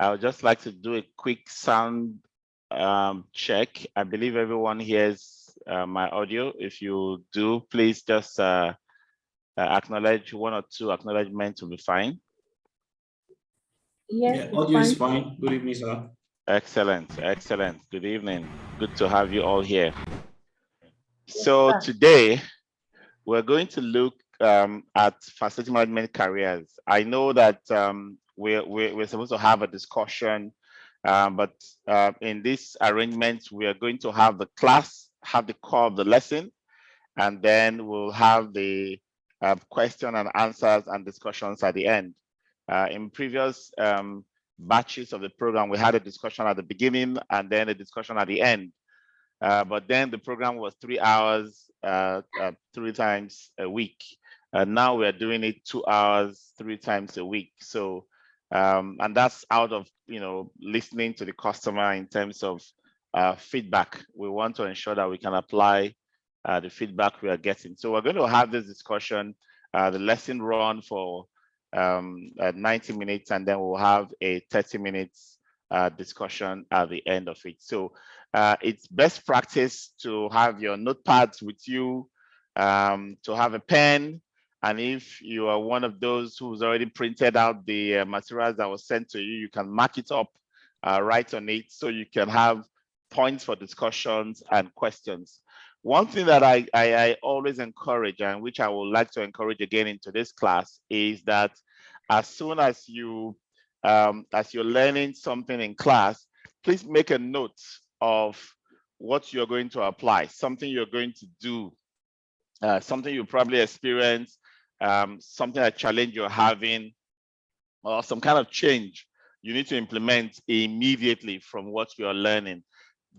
I would just like to do a quick sound check. I believe everyone hears my audio. If you do, please just acknowledge one or two acknowledgements will be fine. Yes, Yeah, it's audio is fine. fine. Good evening, sir. Excellent, excellent. Good evening. Good to have you all here. Yes, So sir. today we're going to look at facility management careers. I know that we're supposed to have a discussion, but in this arrangement, we are going to have the class, have the core of the lesson, and then we'll have the question and answers and discussions at the end. In previous batches of the program, we had a discussion at the beginning and then a discussion at the end. But then the program was 3 hours, 3 times a week. Now we're doing it 2 hours, 3 times a week. So, and that's out of, listening to the customer in terms of feedback. We want to ensure that we can apply the feedback we are getting. So we're going to have this discussion, the lesson run for 90 minutes, and then we'll have a 30 minutes discussion at the end of it. So it's best practice to have your notepads with you, to have a pen. And if you are one of those who's already printed out the materials that was sent to you, you can mark it up, write on it, so you can have points for discussions and questions. One thing that I always encourage, and which I would like to encourage again into this class, is that as soon as you're learning something in class, please make a note of what you're going to apply, something you're going to do, something you probably experience, something, a challenge you're having, or some kind of change you need to implement immediately from what you're learning.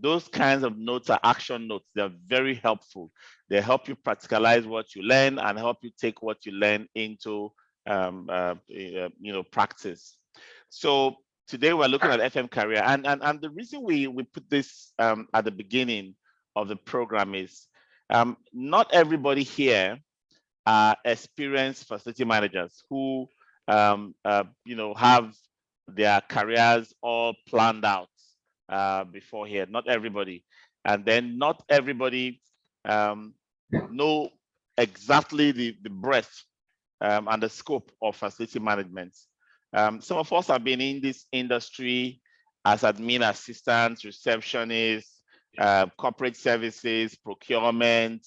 Those kinds of notes are action notes. They're very helpful. They help you practicalize what you learn and help you take what you learn into practice. So today we're looking at FM career, and the reason we put this at the beginning of the program is not everybody here are experienced facility managers who have their careers all planned out before here. Not everybody, and then not everybody know exactly the breadth and the scope of facility management. Some of us have been in this industry as admin assistants, receptionists, corporate services, procurement,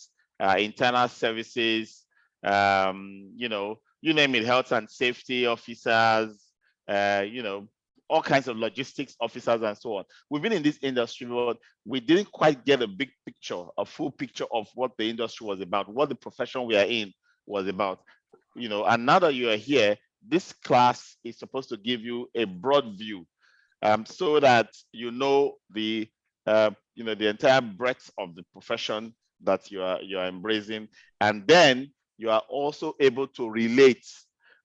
internal services, you name it, health and safety officers, all kinds of logistics officers and so on. We've been in this industry, but we didn't quite get a big picture, a full picture of what the industry was about, what the profession we are in was about. And now that you are here, this class is supposed to give you a broad view, so that the entire breadth of the profession that you are embracing, and then you are also able to relate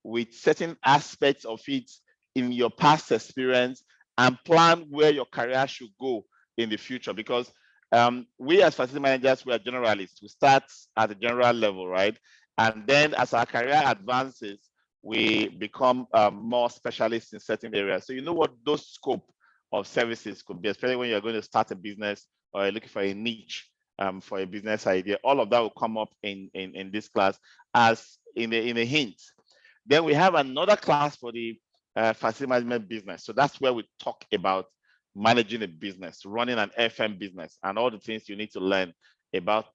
with certain aspects of it in your past experience and plan where your career should go in the future. Because we as facility managers, we are generalists. We start at the general level, right? And then as our career advances, we become more specialists in certain areas. So you know what those scope of services could be, especially when you're going to start a business or you're looking for a niche for a business idea. All of that will come up in this class as in a hint. Then we have another class for the facility management business. So that's where we talk about managing a business, running an FM business, and all the things you need to learn about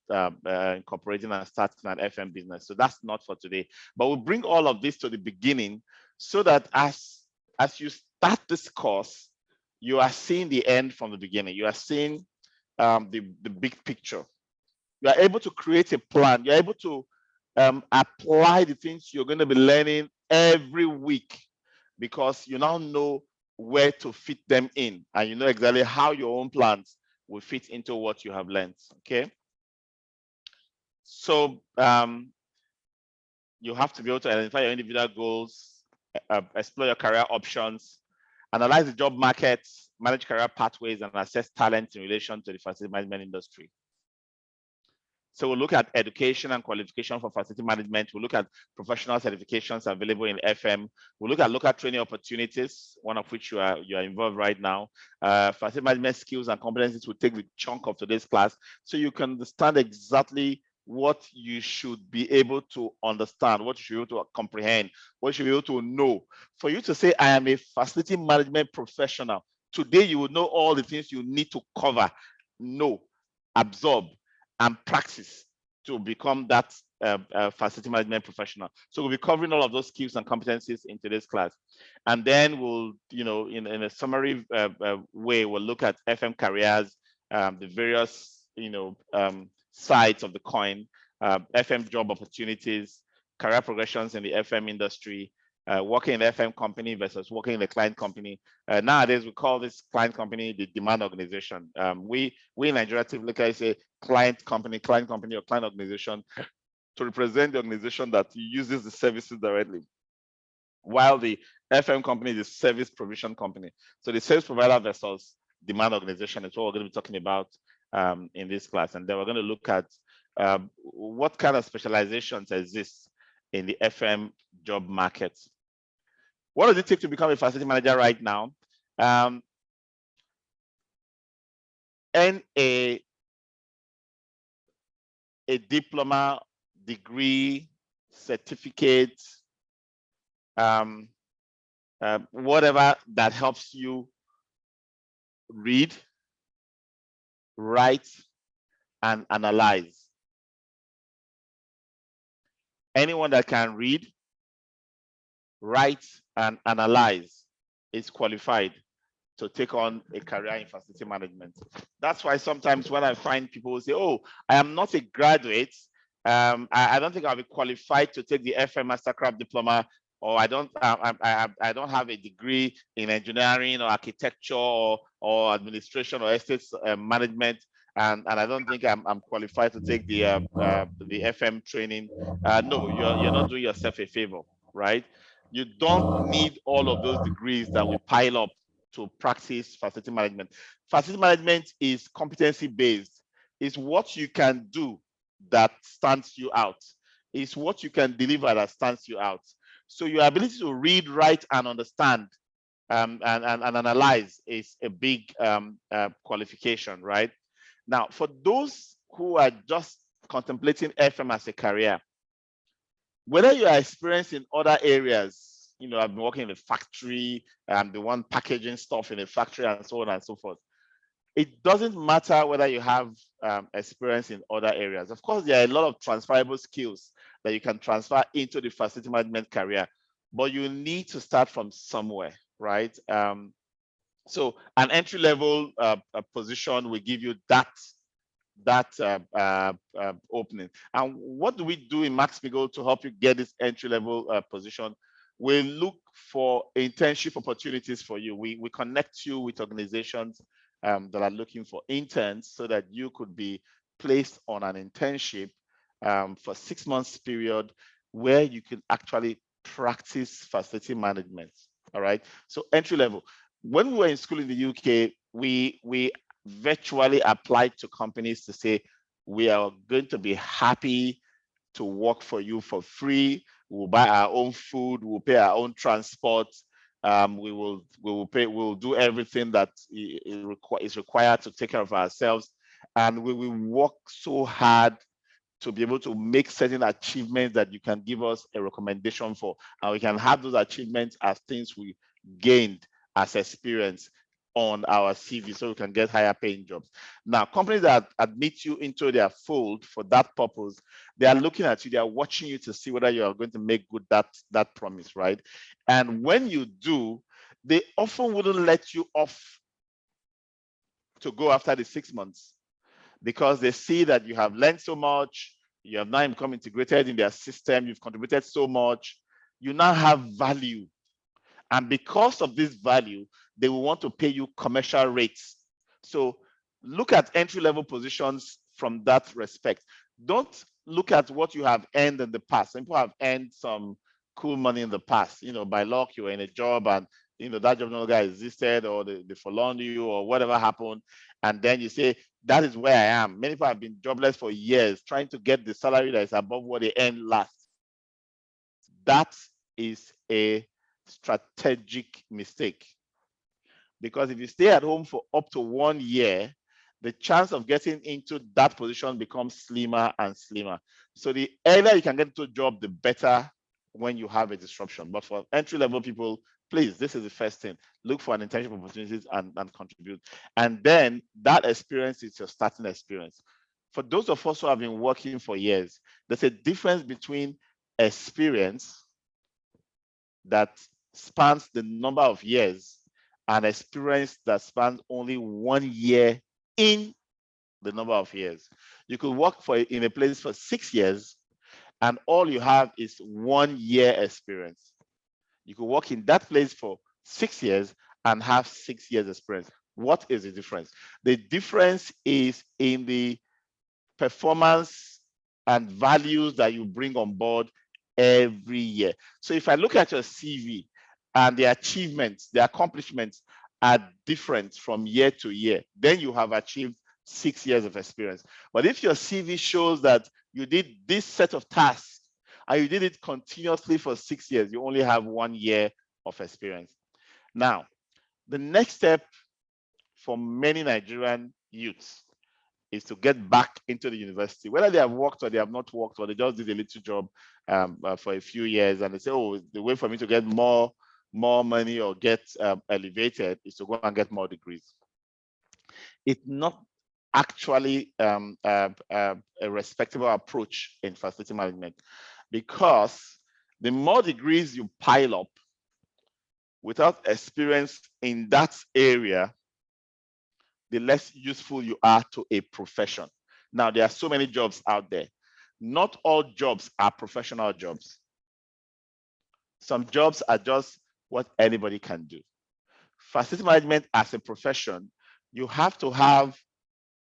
incorporating and starting an FM business. So that's not for today, but we'll bring all of this to the beginning so that as you start this course, you are seeing the end from the beginning. You are seeing the big picture. You are able to create a plan. You're able to apply the things you're going to be learning every week, because you now know where to fit them in, and you know exactly how your own plans will fit into what you have learned. Okay. So you have to be able to identify your individual goals, explore your career options, analyze the job market, manage career pathways, and assess talent in relation to the facility management industry. So we'll look at education and qualification for facility management. We'll look at professional certifications available in FM. We'll look at local training opportunities, one of which you are involved right now. Facility management skills and competencies will take the chunk of today's class, so you can understand exactly what you should be able to understand, what you should be able to comprehend, what you should be able to know. For you to say, I am a facility management professional, today you will know all the things you need to cover, know, absorb, and practice to become that facility management professional. So we'll be covering all of those skills and competencies in today's class. And then we'll, in a summary way, we'll look at FM careers, the various, sides of the coin, FM job opportunities, career progressions in the FM industry, working in the FM company versus working in the client company. Nowadays, we call this client company the demand organization. We in Nigeria typically say client company, or client organization to represent the organization that uses the services directly, while the FM company is a service provision company. So the service provider versus demand organization is what we're going to be talking about in this class. And then we're going to look at what kind of specializations exist in the FM job market. What does it take to become a facility manager right now? And a diploma, degree, certificate, whatever that helps you read, write, and analyze. Anyone that can read, write, and analyze is qualified to take on a career in facility management. That's why sometimes when I find people say, oh, I am not a graduate, I don't think I'll be qualified to take the FM Mastercraft diploma, or I don't have a degree in engineering or architecture or administration or estates management, and I don't think I'm qualified to take the FM training. No, you're not doing yourself a favor, right? You don't need all of those degrees that we pile up to practice facility management. Facility management is competency based. It's what you can do that stands you out. It's what you can deliver that stands you out. So your ability to read, write, and understand and analyze is a big qualification, right? Now, for those who are just contemplating FM as a career, whether you are experienced in other areas, I've been working in a factory, the one packaging stuff in a factory, and so on and so forth. It doesn't matter whether you have experience in other areas. Of course, there are a lot of transferable skills that you can transfer into the facility management career, but you need to start from somewhere, right? So an entry-level position will give you that opening. And what do we do in Max-Migold to help you get this entry-level position? We look for internship opportunities for you. We connect you with organizations that are looking for interns so that you could be placed on an internship for 6 months period where you can actually practice facility management. All right. So entry level. When we were in school in the UK, we virtually applied to companies to say, we are going to be happy to work for you for free. We'll buy our own food. We'll pay our own transport. We'll do everything that is required to take care of ourselves. And we will work so hard to be able to make certain achievements that you can give us a recommendation for. And we can have those achievements as things we gained as experience on our CV, so we can get higher paying jobs. Now, companies that admit you into their fold for that purpose, they are looking at you, they are watching you to see whether you are going to make good that promise, right? And when you do, they often wouldn't let you off to go after the 6 months, because they see that you have learned so much, you have now become integrated in their system, you've contributed so much, you now have value. And because of this value, they will want to pay you commercial rates. So look at entry-level positions from that respect. Don't look at what you have earned in the past. Some people have earned some cool money in the past. By luck, you were in a job and that job no longer existed, or they furloughed you, or whatever happened. And then you say, That is where I am. Many people have been jobless for years, trying to get the salary that is above what they earned last. That is a strategic mistake. Because if you stay at home for up to 1 year, the chance of getting into that position becomes slimmer and slimmer. So the earlier you can get into a job, the better when you have a disruption. But for entry-level people, please, this is the first thing. Look for an internship opportunities and contribute. And then that experience is your starting experience. For those of us who have been working for years, there's a difference between experience that spans the number of years and experience that spans only 1 year in the number of years. You could work in a place for 6 years and all you have is 1 year experience. You could work in that place for 6 years and have 6 years experience. What is the difference? The difference is in the performance and values that you bring on board every year. So if I look at your CV and the achievements, the accomplishments are different from year to year, then you have achieved 6 years of experience. But if your CV shows that you did this set of tasks and you did it continuously for 6 years, you only have 1 year of experience. Now, the next step for many Nigerian youths is to get back into the university, whether they have worked or they have not worked, or they just did a little job for a few years, and they say, "Oh, the way for me to get more money or get elevated is to go and get more degrees." It's not actually a respectable approach in facility management, because the more degrees you pile up without experience in that area, the less useful you are to a profession. Now, there are so many jobs out there. Not all jobs are professional jobs. Some jobs are just what anybody can do. Facility management as a profession, you have to have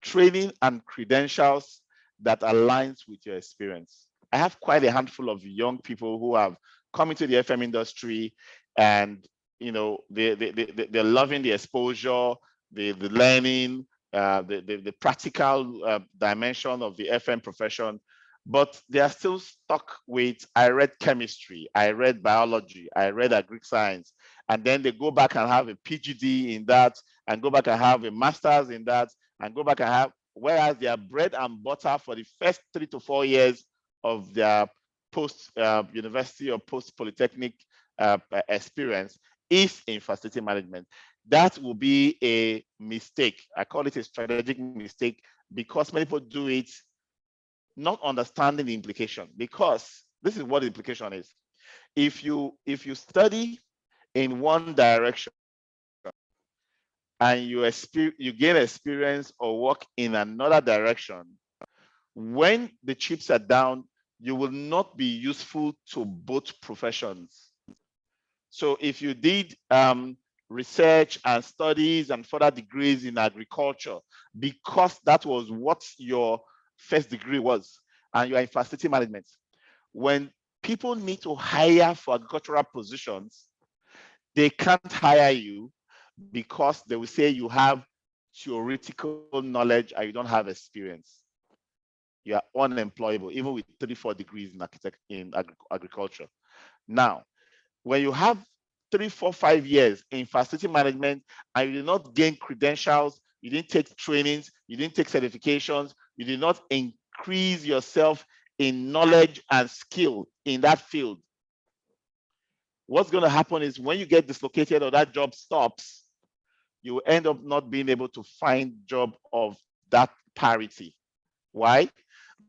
training and credentials that aligns with your experience. I have quite a handful of young people who have come into the FM industry, and they're loving the exposure, the learning, the practical dimension of the FM profession, but they are still stuck with, I read chemistry, I read biology, I read agric science, and then they go back and have a PhD in that, and go back and have a master's in that, and go back and have, whereas their bread and butter for the first 3 to 4 years of their post university or post polytechnic experience is in facility management. That will be a mistake. I call it a strategic mistake, because many people do it not understanding the implication, because this is what the implication is. If you study in one direction and you gain experience or work in another direction, when the chips are down, you will not be useful to both professions. So if you did research and studies and further degrees in agriculture, because that was what your first degree was, and you are in facility management, when people need to hire for agricultural positions, they can't hire you because they will say you have theoretical knowledge and you don't have experience. You are unemployable, even with 3-4 degrees in agriculture. Now, when you have 3, 4, 5 years in facility management and you did not gain credentials, you didn't take trainings, you didn't take certifications, you did not increase yourself in knowledge and skill in that field, what's going to happen is when you get dislocated or that job stops, you will end up not being able to find job of that parity. Why?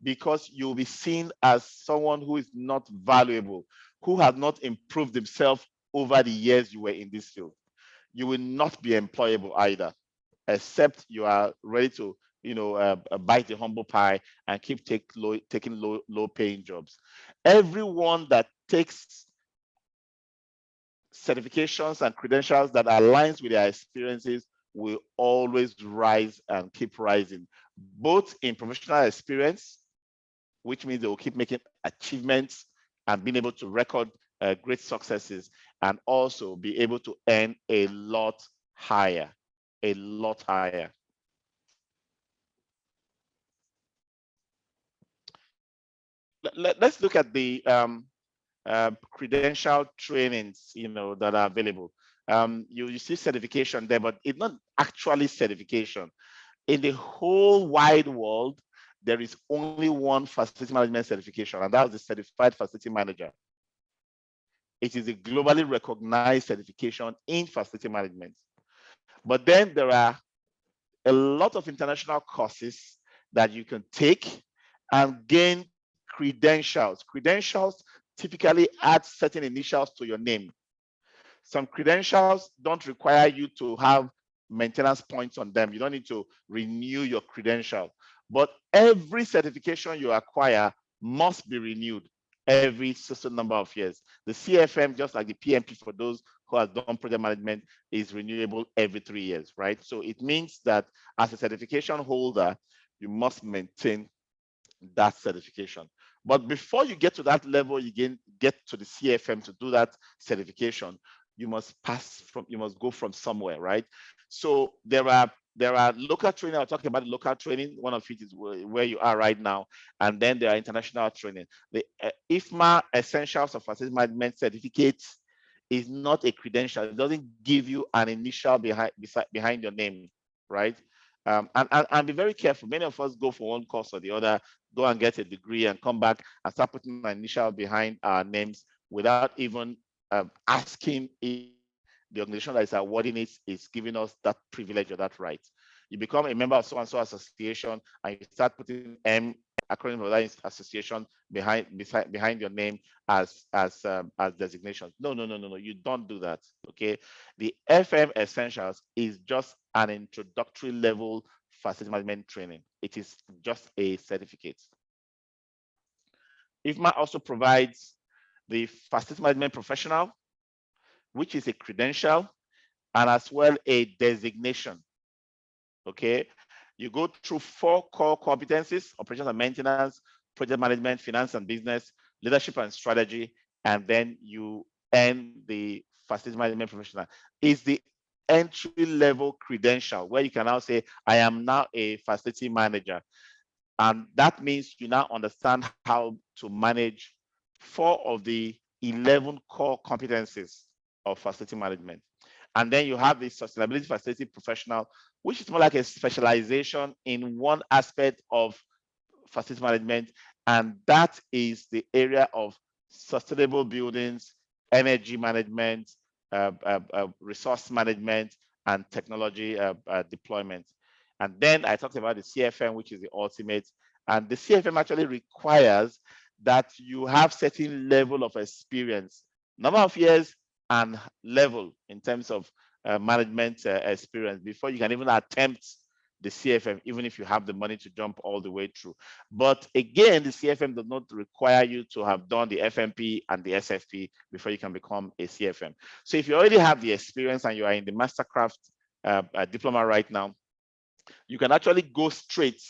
Because you'll be seen as someone who is not valuable, who has not improved himself over the years you were in this field. You will not be employable either, except you are ready to bite the humble pie and keep taking low paying jobs. Everyone that takes certifications and credentials that aligns with their experiences will always rise and keep rising, both in professional experience, which means they will keep making achievements and being able to record great successes, and also be able to earn a lot higher, a lot higher. let's look at the credential trainings, that are available. You see certification there, but it's not actually certification. In the whole wide world, there is only one facility management certification, and that's the Certified Facility Manager. It is a globally recognized certification in facility management. But then there are a lot of international courses that you can take and gain credentials. Credentials typically add certain initials to your name. Some credentials don't require you to have maintenance points on them. You don't need to renew your credential. But every certification you acquire must be renewed every certain number of years. The CFM, just like the PMP for those who have done project management, is renewable every 3 years, right? So it means that as a certification holder, you must maintain that certification. But before you get to that level, you get to the CFM to do that certification, you must go from somewhere, right? So there are local training. I'll talk about the local training. One of it is where you are right now, and then there are international training. The IFMA Essentials of Facility Management Certificate is not a credential. It doesn't give you an initial behind your name, right? And be very careful. Many of us go for one course or the other, go and get a degree and come back and start putting an initial behind our names without even asking if the organization that is awarding it is giving us that privilege or that right. You become a member of so-and-so association and you start putting M according to that association behind your name as designations. No. You don't do that. Okay. The FM Essentials is just an introductory level facility management training. It is just a certificate. IFMA also provides the facility management professional, which is a credential, and as well a designation. Okay, you go through 4 core competencies: operations and maintenance, project management, finance and business, leadership and strategy, and then you earn the facility management professional. It's the entry level credential where you can now say, I am now a facility manager. And that means you now understand how to manage 4 of the 11 core competencies of facility management. And then you have the sustainability facility professional, which is more like a specialization in one aspect of facility management. And that is the area of sustainable buildings, energy management, resource management, and technology deployment. And then I talked about the CFM, which is the ultimate. And the CFM actually requires that you have certain level of experience, number of years and level in terms of management experience before you can even attempt the CFM, even if you have the money to jump all the way through. But again, the CFM does not require you to have done the FMP and the SFP before you can become a CFM. So if you already have the experience and you are in the Mastercraft diploma right now, you can actually go straight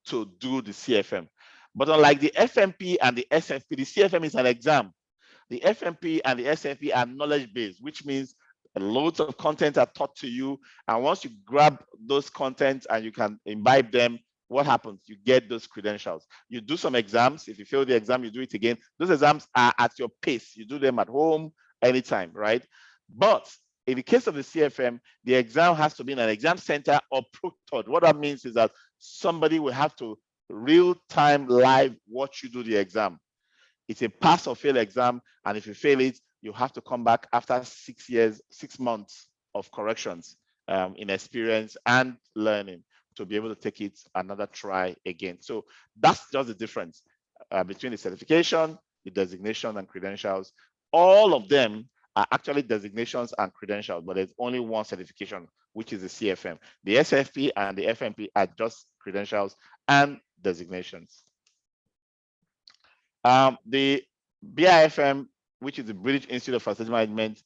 to do the CFM. But unlike the FMP and the SFP, the CFM is an exam. The FMP and the SFP are knowledge-based, which means loads of content are taught to you. And once you grab those contents and you can imbibe them, what happens? You get those credentials. You do some exams. If you fail the exam, you do it again. Those exams are at your pace. You do them at home anytime, right? But in the case of the CFM, the exam has to be in an exam center or proctored. What that means is that somebody will have to real-time live watch you do the exam. It's a pass or fail exam, and if you fail it, you have to come back after 6 months of corrections in experience and learning to be able to take it another try again. So that's just the difference between the certification, the designation, and credentials. All of them are actually designations and credentials, but there's only one certification, which is the CFM. The SFP and the FMP are just credentials and designations. The BIFM, which is the British Institute of Facility Management,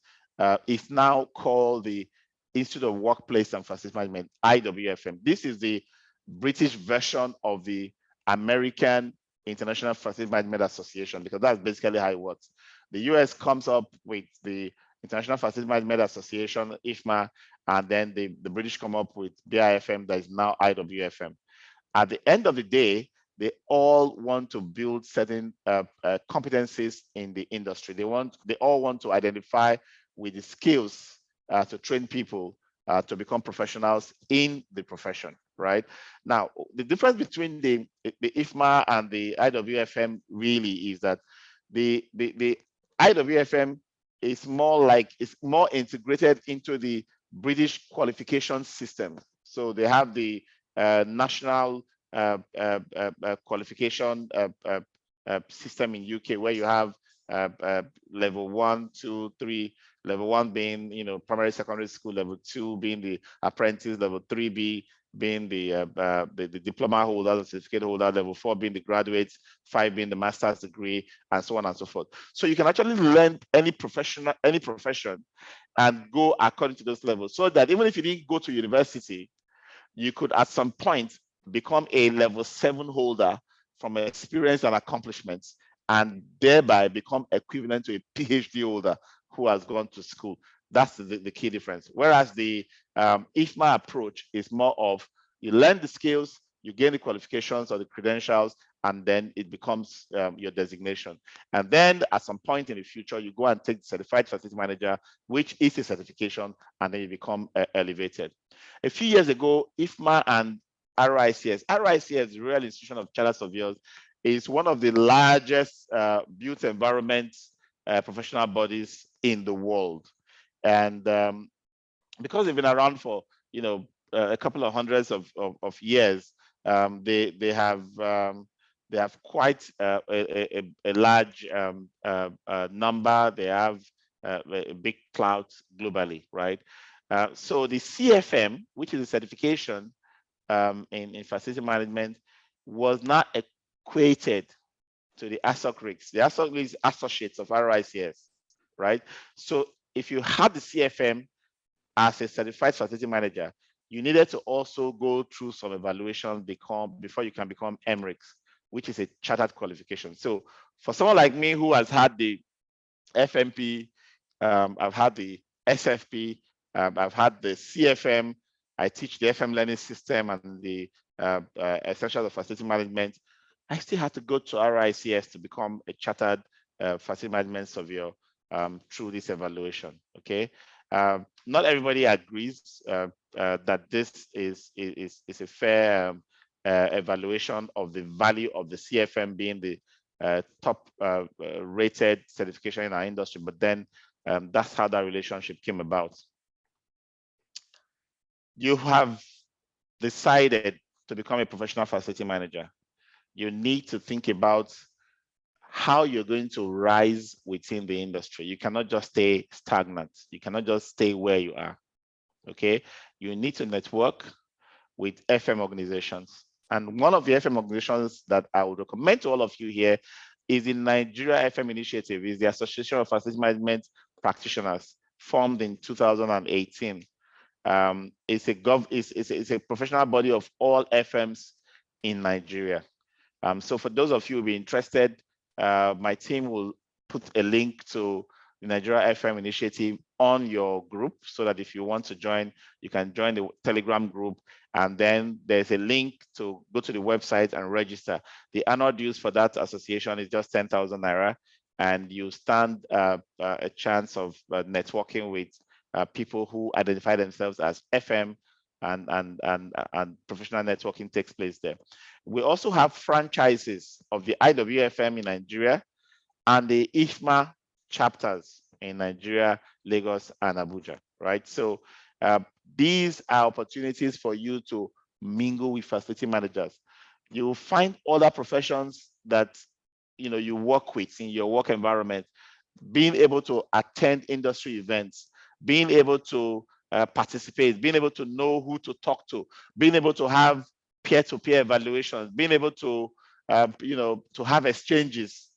is now called the Institute of Workplace and Facility Management, IWFM. This is the British version of the American International Facility Management Association, because that's basically how it works. The US comes up with the International Facility Management Association, IFMA, and then the British come up with BIFM, that is now IWFM. At the end of the day, they all want to build certain competencies in the industry. They all want to identify with the skills to train people to become professionals in the profession, right? Now, the difference between the IFMA and the IWFM really is that the IWFM is more integrated into the British qualification system. So they have the national qualification system in UK, where you have level 1, 2, 3. Level 1 being, primary secondary school. Level 2 being the apprentice. Level 3B being the diploma holder, the certificate holder. Level 4 being the graduates. 5 being the master's degree, and so on and so forth. So you can actually learn any profession, and go according to those levels. So that even if you didn't go to university, you could at some point become a level 7 holder from experience and accomplishments, and thereby become equivalent to a PhD holder who has gone to school. That's the key difference. Whereas the IFMA approach is more of, you learn the skills, you gain the qualifications or the credentials, and then it becomes your designation. And then at some point in the future, you go and take the certified facility manager, which is a certification, and then you become elevated. A few years ago, IFMA and RICS, Royal Institution of Chartered Surveyors, is one of the largest built environment professional bodies in the world. And because they've been around for a couple of hundreds of years, they have quite a large number. They have a big clout globally, right? So the CFM, which is a certification in facility management, was not equated to the ASOC rigs. The ASOC rigs associates of RICS, right? So if you had the CFM as a certified facility manager, you needed to also go through some evaluation before you can become MRICS, which is a chartered qualification. So for someone like me who has had the FMP, I've had the SFP, I've had the CFM, I teach the FM learning system and the essentials of facility management. I still had to go to RICS to become a chartered facility management surveyor through this evaluation. Okay, not everybody agrees that this is a fair evaluation of the value of the CFM being the top rated certification in our industry, but then that's how that relationship came about. You have decided to become a professional facility manager. You need to think about how you're going to rise within the industry. You cannot just stay stagnant. You cannot just stay where you are. Okay, you need to network with FM organizations. And one of the FM organizations that I would recommend to all of you here is the Nigeria FM Initiative, is the Association of Facility Management Practitioners, formed in 2018. It's a professional body of all FMs in Nigeria. So for those of you who be interested, my team will put a link to the Nigeria FM Initiative on your group, so that if you want to join, you can join the Telegram group, and then there's a link to go to the website and register. The annual dues for that association is just 10,000 naira, and you stand a chance of networking with people who identify themselves as FM, and professional networking takes place there. We also have franchises of the IWFM in Nigeria and the IFMA chapters in Nigeria, Lagos, and Abuja, right? So these are opportunities for you to mingle with facility managers. You will find other professions that you work with in your work environment, being able to attend industry events, being able to participate, being able to know who to talk to, being able to have peer-to-peer evaluations, being able to to have exchanges.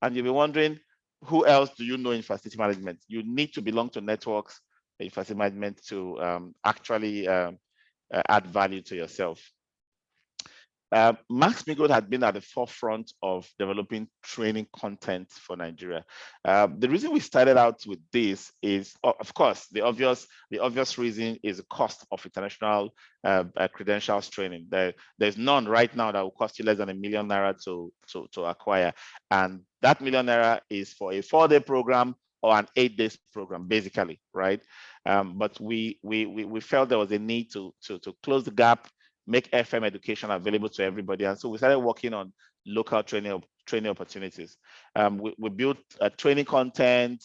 And you'll be wondering, who else do you know in facility management? You need to belong to networks in facility management to actually add value to yourself. Max-Migold had been at the forefront of developing training content for Nigeria. The reason we started out with this is, of course, the obvious reason is the cost of international credentials training. There's none right now that will cost you less than #1 million to acquire, and that #1 million is for a 4-day program or an 8-day program, basically, right? But we felt there was a need to close the gap, make FM education available to everybody. And so we started working on local training opportunities. We built training content.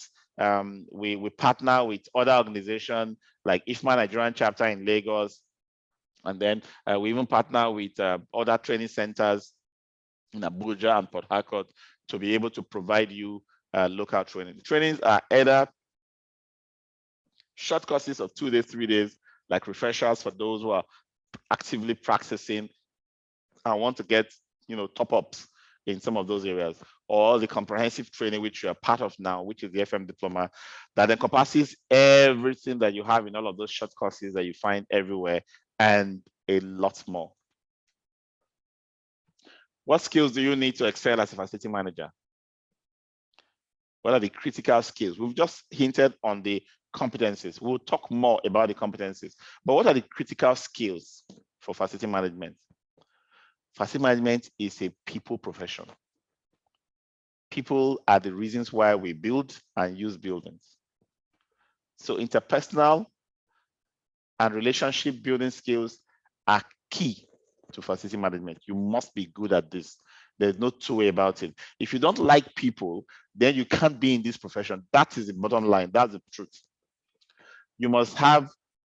We partner with other organizations like IFMA Nigerian chapter in Lagos. And then we even partner with other training centers in Abuja and Port Harcourt to be able to provide you local training. The trainings are either short courses of 2 days, 3 days, like refreshers for those who are actively practicing and want to get top-ups in some of those areas, or the comprehensive training which you are part of now, which is the FM diploma, that encompasses everything that you have in all of those short courses that you find everywhere and a lot more. What skills do you need to excel as a facility manager? What are the critical skills? We've just hinted on the competencies. We'll talk more about the competencies, but what are the critical skills for facility management? Facility management is a people profession. People are the reasons why we build and use buildings. So interpersonal and relationship building skills are key to facility management. You must be good at this. There's no two way about it. If you don't like people, then you can't be in this profession. That is the bottom line. That's the truth. You must have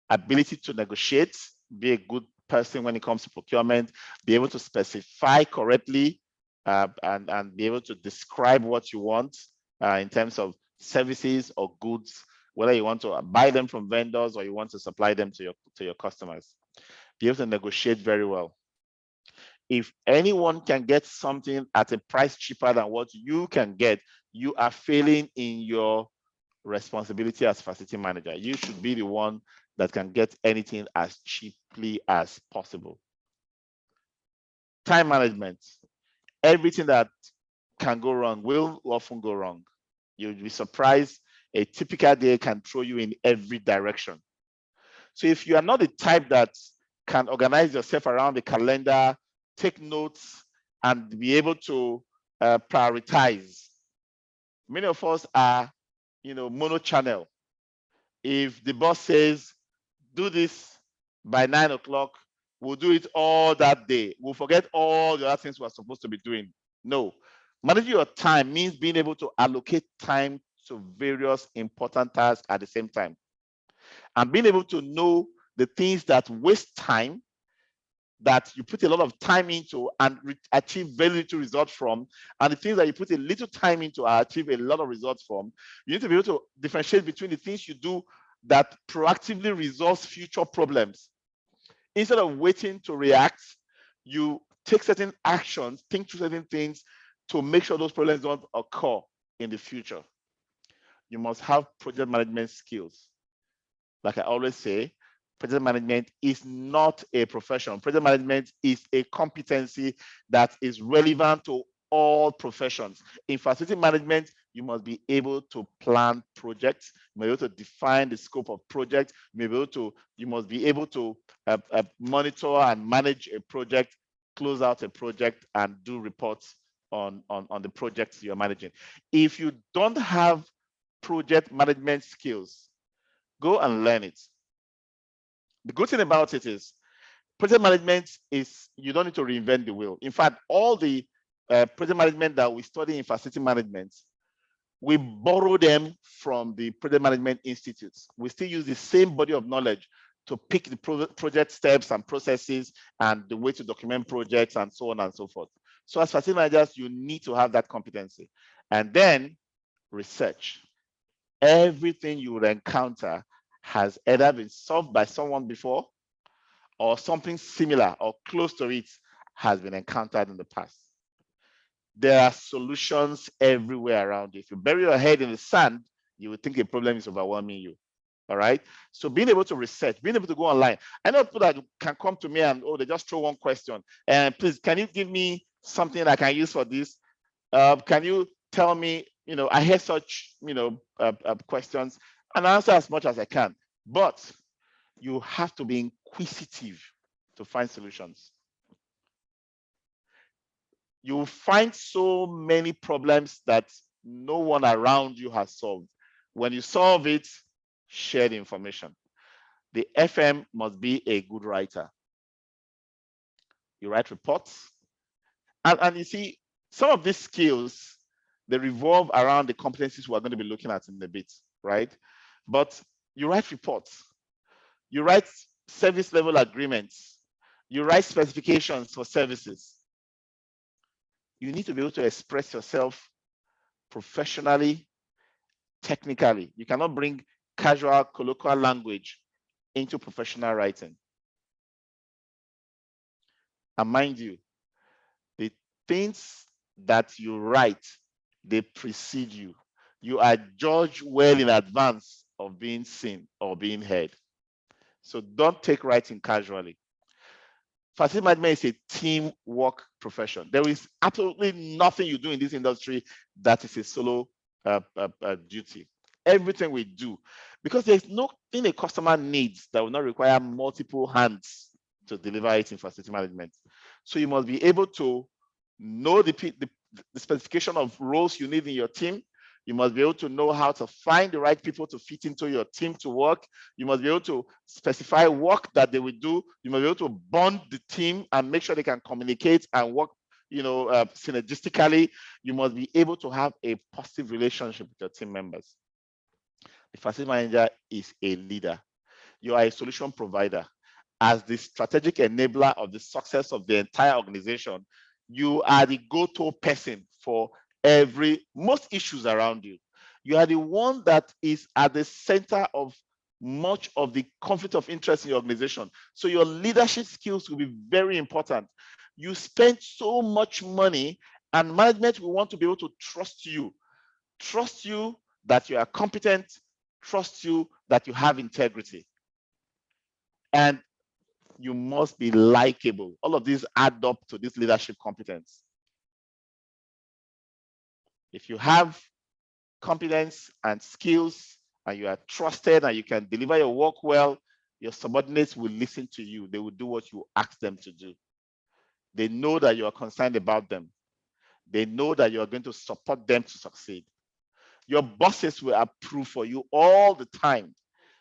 ability to negotiate, be a good person when it comes to procurement, be able to specify correctly, and be able to describe what you want in terms of services or goods, whether you want to buy them from vendors or you want to supply them to your customers. Be able to negotiate very well. If anyone can get something at a price cheaper than what you can get, you are failing in your responsibility as facility manager. You should be the one that can get anything as cheaply as possible. Time management. Everything that can go wrong will often go wrong. You'll be surprised. A typical day can throw you in every direction. So if you are not the type that can organize yourself around the calendar, take notes, and be able to prioritize, many of us are, mono-channel. If the boss says, do this by 9 o'clock, we'll do it all that day. We'll forget all the other things we're supposed to be doing. No. Managing your time means being able to allocate time to various important tasks at the same time. And being able to know the things that waste time, that you put a lot of time into and achieve very little results from, and the things that you put a little time into and achieve a lot of results from. You need to be able to differentiate between the things you do that proactively resolves future problems. Instead of waiting to react, you take certain actions, think through certain things to make sure those problems don't occur in the future. You must have project management skills. Like I always say, project management is not a profession. Project management is a competency that is relevant to all professions. In facility management, you must be able to plan projects. You must be able to define the scope of projects. You must be able to monitor and manage a project, close out a project, and do reports on the projects you're managing. If you don't have project management skills, go and learn it. The good thing about it is project management is, you don't need to reinvent the wheel. In fact, all the project management that we study in facility management, we borrow them from the project management institutes. We still use the same body of knowledge to pick the project steps and processes and the way to document projects and so on and so forth. So as facility managers, you need to have that competency. And then research. Everything you will encounter has either been solved by someone before or something similar or close to it has been encountered in the past. There are solutions everywhere around you. If you bury your head in the sand, you will think a problem is overwhelming you. All right. So being able to research, being able to go online. I know people that can come to me and they just throw one question. And please, can you give me something I can use for this? Can you tell me, I hear such, questions, and I answer as much as I can. But you have to be inquisitive to find solutions. You find so many problems that no one around you has solved. When you solve it, share the information. The FM must be a good writer. You write reports. And you see, some of these skills, they revolve around the competencies we're going to be looking at in a bit, right? But you write reports. You write service level agreements. You write specifications for services. You need to be able to express yourself professionally, technically. You cannot bring casual, colloquial language into professional writing. And mind you, the things that you write, they precede you. You are judged well in advance of being seen or being heard. So don't take writing casually. Facility management is a teamwork profession. There is absolutely nothing you do in this industry that is a solo duty. Everything we do, because there's nothing a customer needs that will not require multiple hands to deliver it in facility management. So you must be able to know the specification of roles you need in your team. You must be able to know how to find the right people to fit into your team to work. You must be able to specify work that they will do. You must be able to bond the team and make sure they can communicate and work, synergistically. You must be able to have a positive relationship with your team members. The facility manager is a leader. You are a solution provider. As the strategic enabler of the success of the entire organization, you are the go-to person for most issues around you. You are the one that is at the center of much of the conflict of interest in your organization. So your leadership skills will be very important. You spend so much money, and management will want to be able to trust you that you are competent, trust you that you have integrity. And you must be likable. All of these add up to this leadership competence. If you have competence and skills and you are trusted and you can deliver your work well, your subordinates will listen to you. They will do what you ask them to do. They know that you are concerned about them. They know that you are going to support them to succeed. Your bosses will approve for you all the time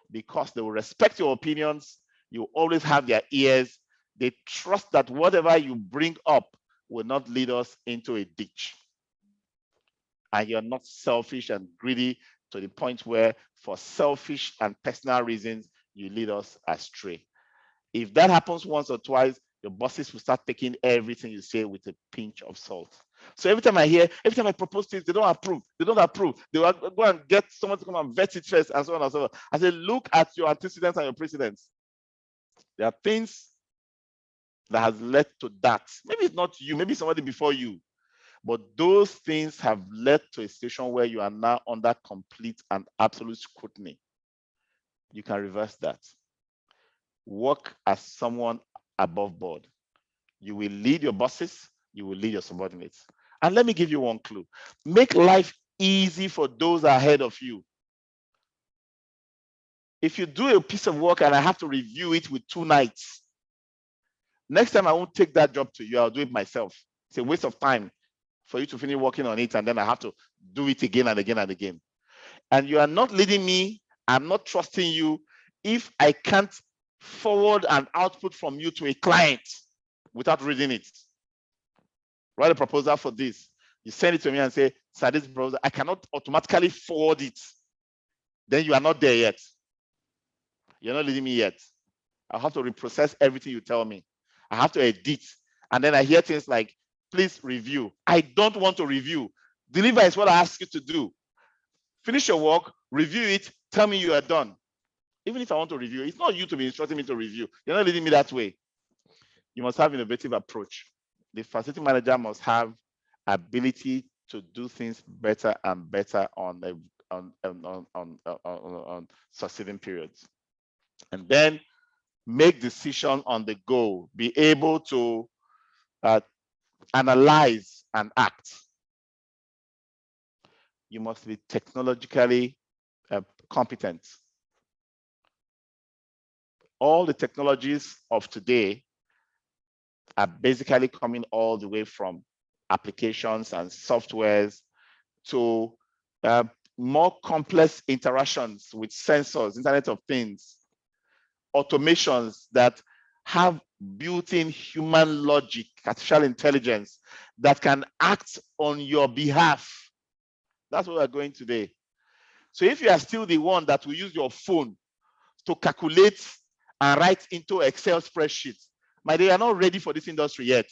because they will respect your opinions. You always have their ears. They trust that whatever you bring up will not lead us into a ditch. And you're not selfish and greedy to the point where, for selfish and personal reasons, you lead us astray. If that happens once or twice, your bosses will start taking everything you say with a pinch of salt. So every time I propose things, they don't approve. They will go and get someone to come and vet it first, and so on and so on. I say, look at your antecedents and your precedents. There are things that has led to that. Maybe it's not you, maybe somebody before you. But those things have led to a situation where you are now under complete and absolute scrutiny. You can reverse that. Work as someone above board. You will lead your bosses, you will lead your subordinates. And let me give you one clue. Make life easy for those ahead of you. If you do a piece of work and I have to review it with 2 nights, next time I won't take that job to you, I'll do it myself. It's a waste of time for you to finish working on it and then I have to do it again and again and again. And you are not leading me, I'm not trusting you if I can't forward an output from you to a client without reading it. Write a proposal for this. You send it to me and say, sir, this proposal, I cannot automatically forward it. Then you are not there yet. You're not leading me yet. I'll have to reprocess everything you tell me. I have to edit. And then I hear things like, please review. I don't want to review. Deliver is what I ask you to do. Finish your work, review it, tell me you are done. Even if I want to review, it's not you to be instructing me to review. You're not leading me that way. You must have innovative approach. The facility manager must have ability to do things better and better on on succeeding periods. And then make decision on the go, be able to analyze and act. You must be technologically competent. All the technologies of today are basically coming all the way from applications and softwares to more complex interactions with sensors, Internet of Things, automations that have built-in human logic, artificial intelligence that can act on your behalf. That's where we're going today. So if you are still the one that will use your phone to calculate and write into Excel spreadsheets, my dear, you're not ready for this industry yet.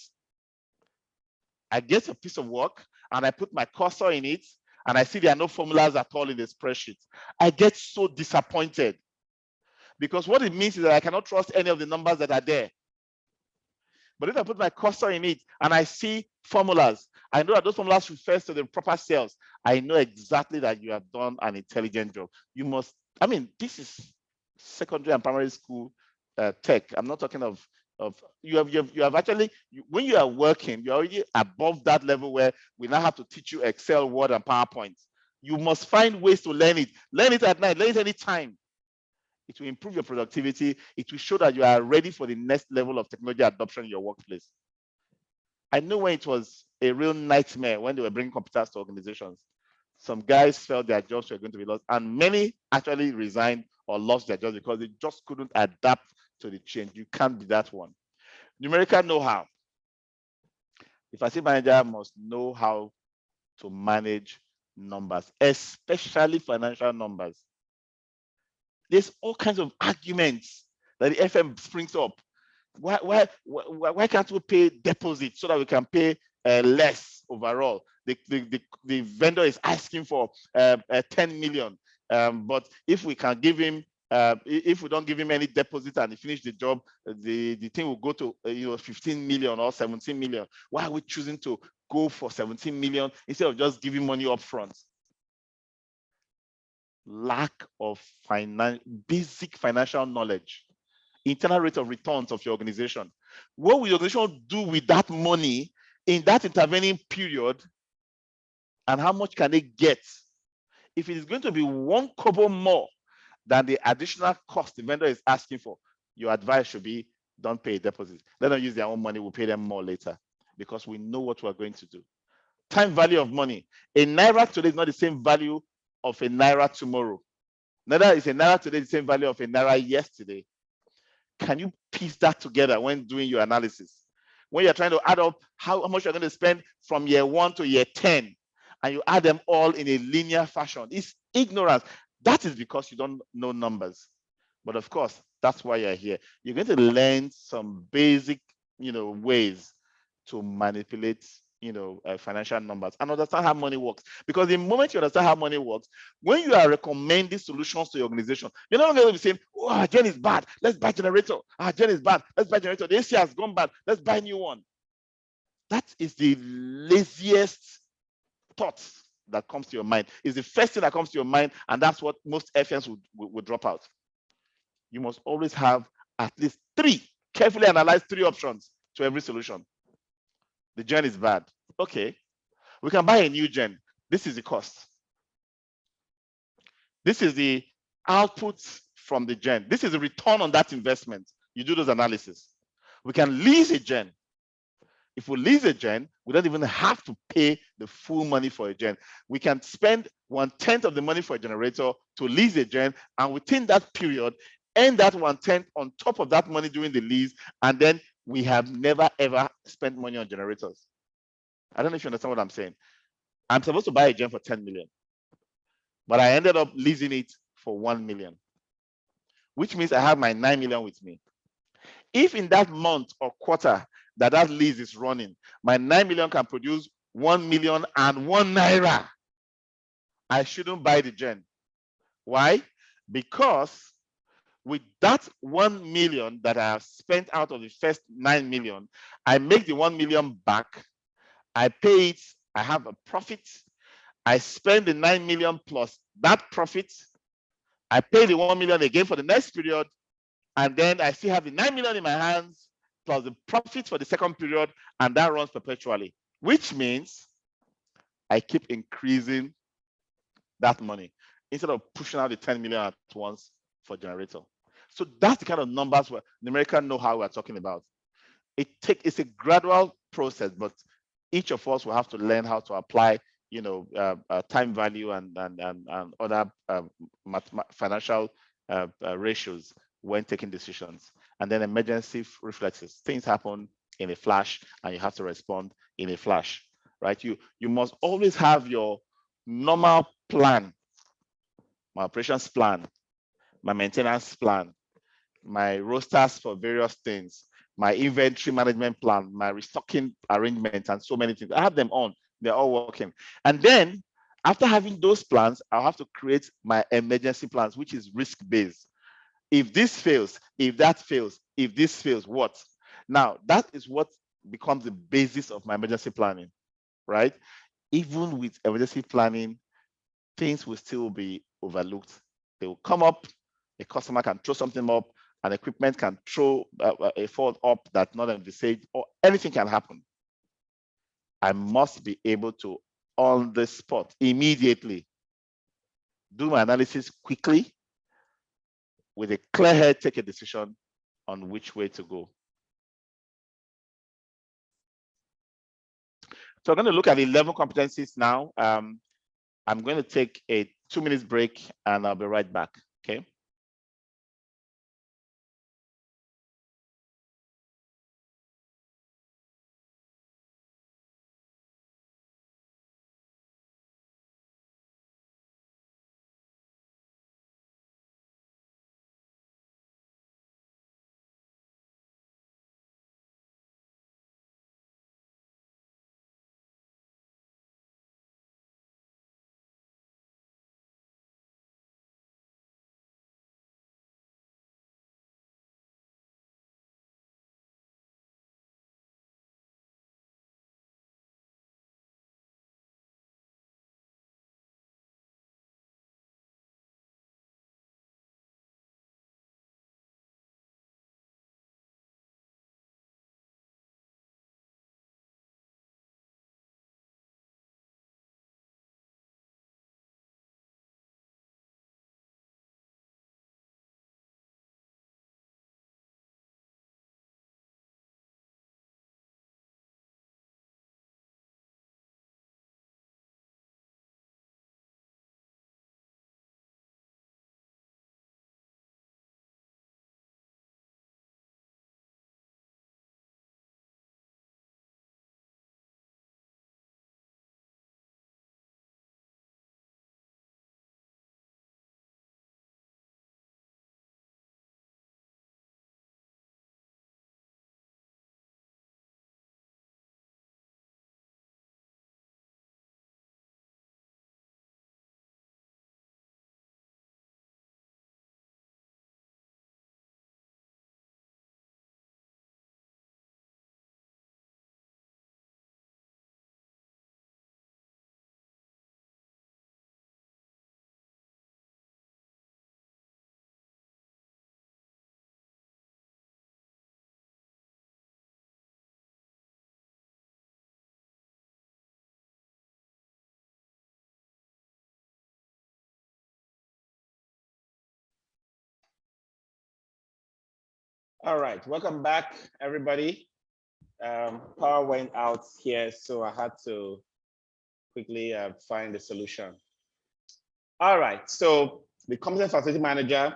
I get a piece of work and I put my cursor in it and I see there are no formulas at all in the spreadsheet. I get so disappointed because what it means is that I cannot trust any of the numbers that are there. But if I put my cursor in it and I see formulas, I know that those formulas refer to the proper cells. I know exactly that you have done an intelligent job. You must, I mean, this is secondary and primary school tech. I'm not talking of you have actually, when you are working, you're already above that level where we now have to teach you Excel, Word, and PowerPoint. You must find ways to learn it. Learn it at night, learn it anytime. It will improve your productivity. It will show that you are ready for the next level of technology adoption in your workplace. I know when it was a real nightmare when they were bringing computers to organizations. Some guys felt their jobs were going to be lost, and many actually resigned or lost their jobs because they just couldn't adapt to the change. You can't be that one. Numerical know-how. The facility manager must know how to manage numbers, especially financial numbers. There's all kinds of arguments that the FM springs up. Why can't we pay deposits so that we can pay less overall? The vendor is asking for 10 million, but if we can give him, if we don't give him any deposit and he finish the job, the thing will go to 15 million or 17 million. Why are we choosing to go for 17 million instead of just giving money up front? Lack of basic financial knowledge, internal rate of returns of your organization. What will your organization do with that money in that intervening period, and how much can they get? If it is going to be 1 kobo more than the additional cost the vendor is asking for, your advice should be don't pay a deposit. Let them use their own money, we'll pay them more later, because we know what we're going to do. Time value of money. A naira today is not the same value of a naira tomorrow. Neither is a naira today the same value of a naira yesterday. Can you piece that together when doing your analysis? When you're trying to add up how much you're going to spend from year 1 to year 10, and you add them all in a linear fashion, it's ignorance. That is because you don't know numbers. But of course, that's why you're here. You're going to learn some basic, ways to manipulate financial numbers and understand how money works. Because the moment you understand how money works, when you are recommending solutions to your organization, you're not going to be saying, oh, our gen is bad, let's buy generator. Our gen is bad, let's buy generator. The AC has gone bad, let's buy a new one. That is the laziest thought that comes to your mind. It's the first thing that comes to your mind, and that's what most FMs would drop out. You must always have at least 3, carefully analyze 3 options to every solution. The gen is bad. Okay, we can buy a new gen. This is the cost. This is the output from the gen. This is the return on that investment. You do those analysis. We can lease a gen. If we lease a gen, we don't even have to pay the full money for a gen. We can spend 1/10 of the money for a generator to lease a gen, and within that period, earn that 1/10 on top of that money during the lease, and then we have never ever spent money on generators. I don't know if you understand what I'm saying. I'm supposed to buy a gen for 10 million, but I ended up leasing it for 1 million, which means I have my 9 million with me. If in that month or quarter that lease is running, my 9 million can produce 1,000,001 naira, I shouldn't buy the gen. Why? Because with that 1 million that I have spent out of the first 9 million, I make the 1 million back, I pay it, I have a profit, I spend the 9 million plus that profit. I pay the 1 million again for the next period. And then I still have the 9 million in my hands plus the profit for the second period. And that runs perpetually, which means I keep increasing that money instead of pushing out the 10 million at once for generator. So that's the kind of numbers where the American know how we're talking about. It's a gradual process, but each of us will have to learn how to apply, time value and other financial ratios when taking decisions. And then emergency reflexes. Things happen in a flash, and you have to respond in a flash, right? You must always have your normal plan, my operations plan, my maintenance plan, my rosters for various things, my inventory management plan, my restocking arrangement, and so many things. I have them on. They're all working. And then after having those plans, I'll have to create my emergency plans, which is risk-based. If this fails, if that fails, if this fails, what? Now, that is what becomes the basis of my emergency planning, right? Even with emergency planning, things will still be overlooked. They will come up, a customer can throw something up, an equipment can throw a fault up that's not envisaged, or anything can happen. I must be able to, on the spot, immediately, do my analysis quickly, with a clear head, take a decision on which way to go. So I'm going to look at 11 competencies now. I'm going to take a 2-minute break and I'll be right back, okay? All right, welcome back, everybody. Power went out here, so I had to quickly find the solution. All right, so the competent facility manager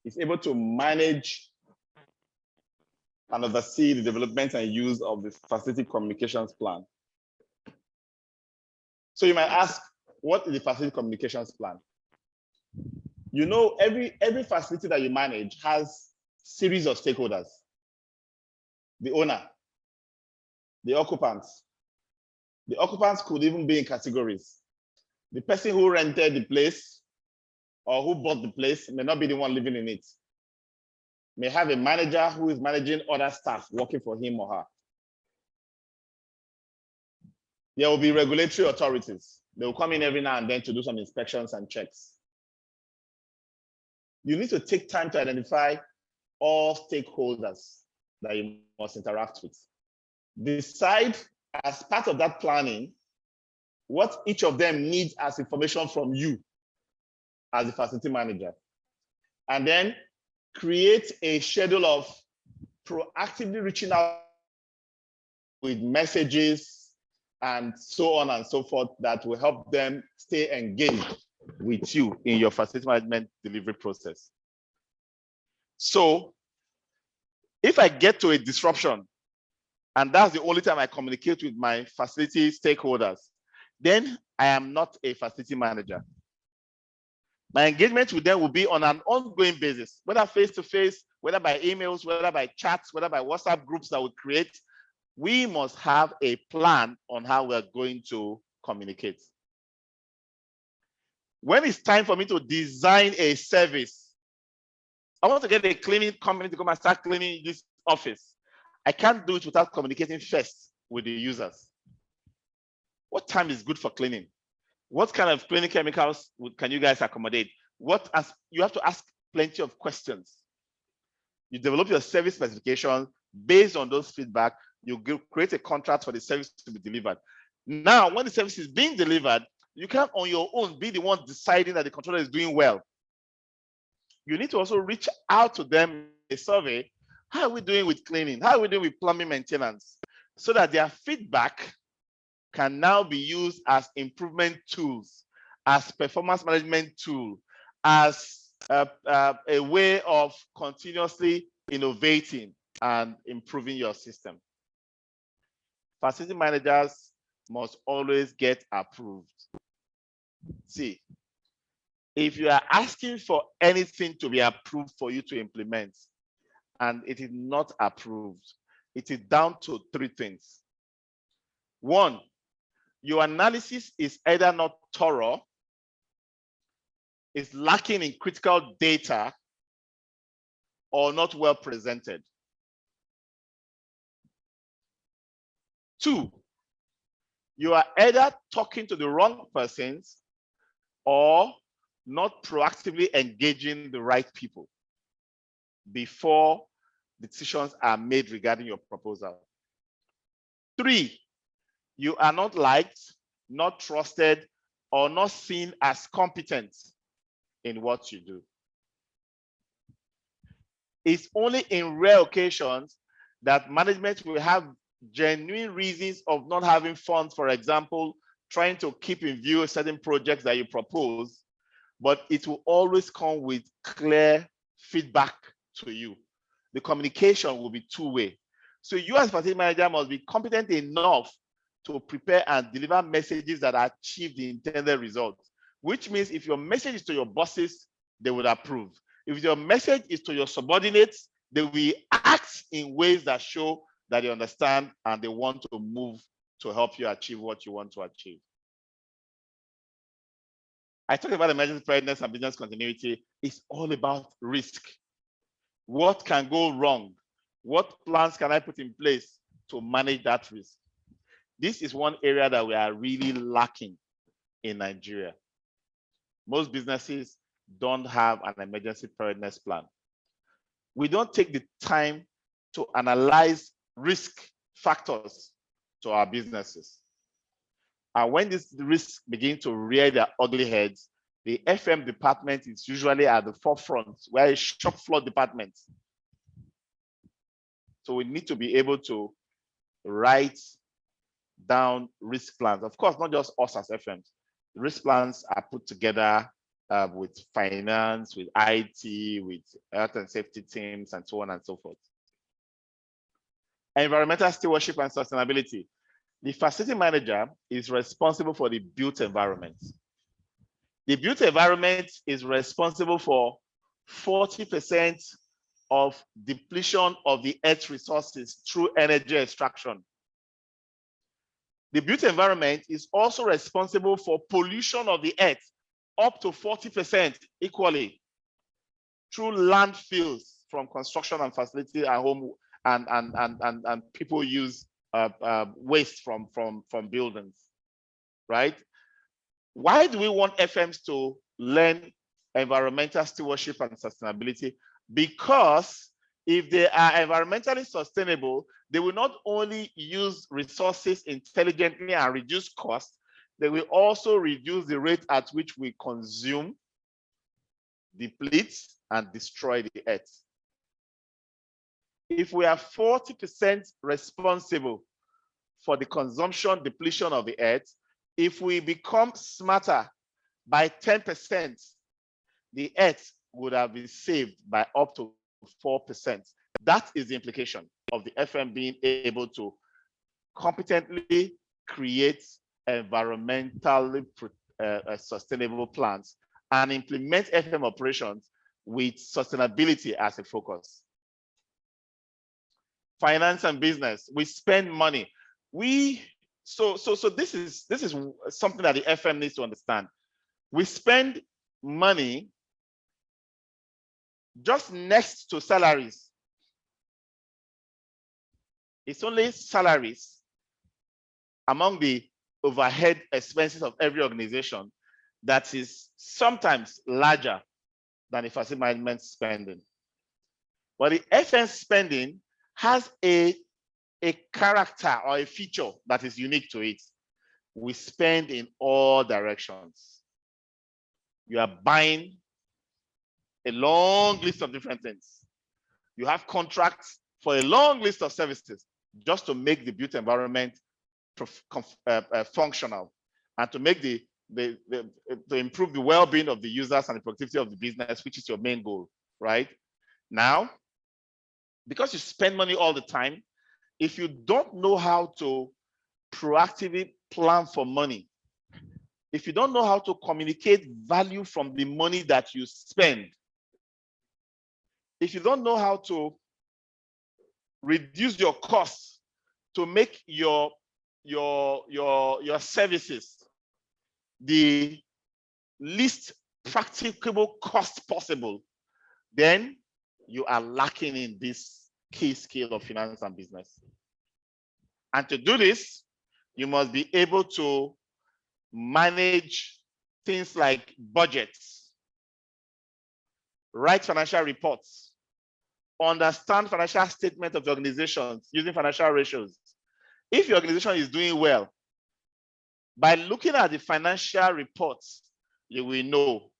is able to manage and oversee the development and use of the facility communications plan. So you might ask, what is the facility communications plan? You know, every facility that you manage has series of stakeholders. The owner, the occupants. The occupants could even be in categories. The person who rented the place or who bought the place may not be the one living in it. May have a manager who is managing other staff working for him or her. There will be regulatory authorities. They'll come in every now and then to do some inspections and checks. You need to take time to identify all stakeholders that you must interact with. Decide as part of that planning what each of them needs as information from you as the facility manager. And then create a schedule of proactively reaching out with messages and so on and so forth that will help them stay engaged with you in your facility management delivery process. So if I get to a disruption, and that's the only time I communicate with my facility stakeholders, then I am not a facility manager. My engagement with them will be on an ongoing basis, whether face-to-face, whether by emails, whether by chats, whether by WhatsApp groups that we create. We must have a plan on how we're going to communicate. When it's time for me to design a service, I want to get a cleaning company to come and start cleaning this office. I can't do it without communicating first with the users. What time is good for cleaning? What kind of cleaning chemicals can you guys accommodate? You have to ask plenty of questions. You develop your service specification based on those feedback. You create a contract for the service to be delivered. Now, when the service is being delivered, you can't on your own be the one deciding that the controller is doing well. You need to also reach out to them in a survey. How are we doing with cleaning? How are we doing with plumbing maintenance? So that their feedback can now be used as improvement tools, as performance management tool, as a way of continuously innovating and improving your system. Facility managers must always get approved. See, if you are asking for anything to be approved for you to implement, and it is not approved, it is down to three things. One, your analysis is either not thorough, is lacking in critical data, or not well presented. Two, you are either talking to the wrong persons or not proactively engaging the right people before decisions are made regarding your proposal. Three, you are not liked, not trusted, or not seen as competent in what you do. It's only in rare occasions that management will have genuine reasons of not having funds, for example, trying to keep in view certain projects that you propose, but it will always come with clear feedback to you. The communication will be two-way. So you as facility manager must be competent enough to prepare and deliver messages that achieve the intended results, which means if your message is to your bosses, they would approve. If your message is to your subordinates, they will act in ways that show that they understand and they want to move to help you achieve what you want to achieve. I talked about emergency preparedness and business continuity. It's all about risk. What can go wrong? What plans can I put in place to manage that risk? This is one area that we are really lacking in Nigeria. Most businesses don't have an emergency preparedness plan. We don't take the time to analyze risk factors to our businesses. And when these risks begin to rear their ugly heads, the FM department is usually at the forefront, where it's shop floor department. So we need to be able to write down risk plans. Of course, not just us as FMs. Risk plans are put together with finance, with IT, with health and safety teams, and so on and so forth. Environmental stewardship and sustainability. The facility manager is responsible for the built environment. The built environment is responsible for 40% of depletion of the Earth's resources through energy extraction. The built environment is also responsible for pollution of the Earth, up to 40% equally, through landfills from construction and facility and home and people use waste from buildings, right? Why do we want FMs to learn environmental stewardship and sustainability? Because if they are environmentally sustainable, they will not only use resources intelligently and reduce costs, they will also reduce the rate at which we consume, deplete, and destroy the earth. If we are 40% responsible for the consumption, depletion of the earth, if we become smarter by 10%, the earth would have been saved by up to 4%. That is the implication of the FM being able to competently create environmentally sustainable plans and implement FM operations with sustainability as a focus. Finance and business, we spend money. So this is something that the FM needs to understand. We spend money just next to salaries. It's only salaries among the overhead expenses of every organization that is sometimes larger than the facility management spending. But the FM spending has a character or a feature that is unique to it. We spend in all directions. You are buying a long list of different things. You have contracts for a long list of services just to make the built environment functional and to make to improve the well-being of the users and the productivity of the business, which is your main goal, right? Now, because you spend money all the time, if you don't know how to proactively plan for money, if you don't know how to communicate value from the money that you spend, if you don't know how to reduce your costs to make your services the least practicable cost possible, then you are lacking in this key skill of finance and business. And to do this, you must be able to manage things like budgets, write financial reports, understand financial statement of the organizations using financial ratios. If your organization is doing well, by looking at the financial reports, you will know.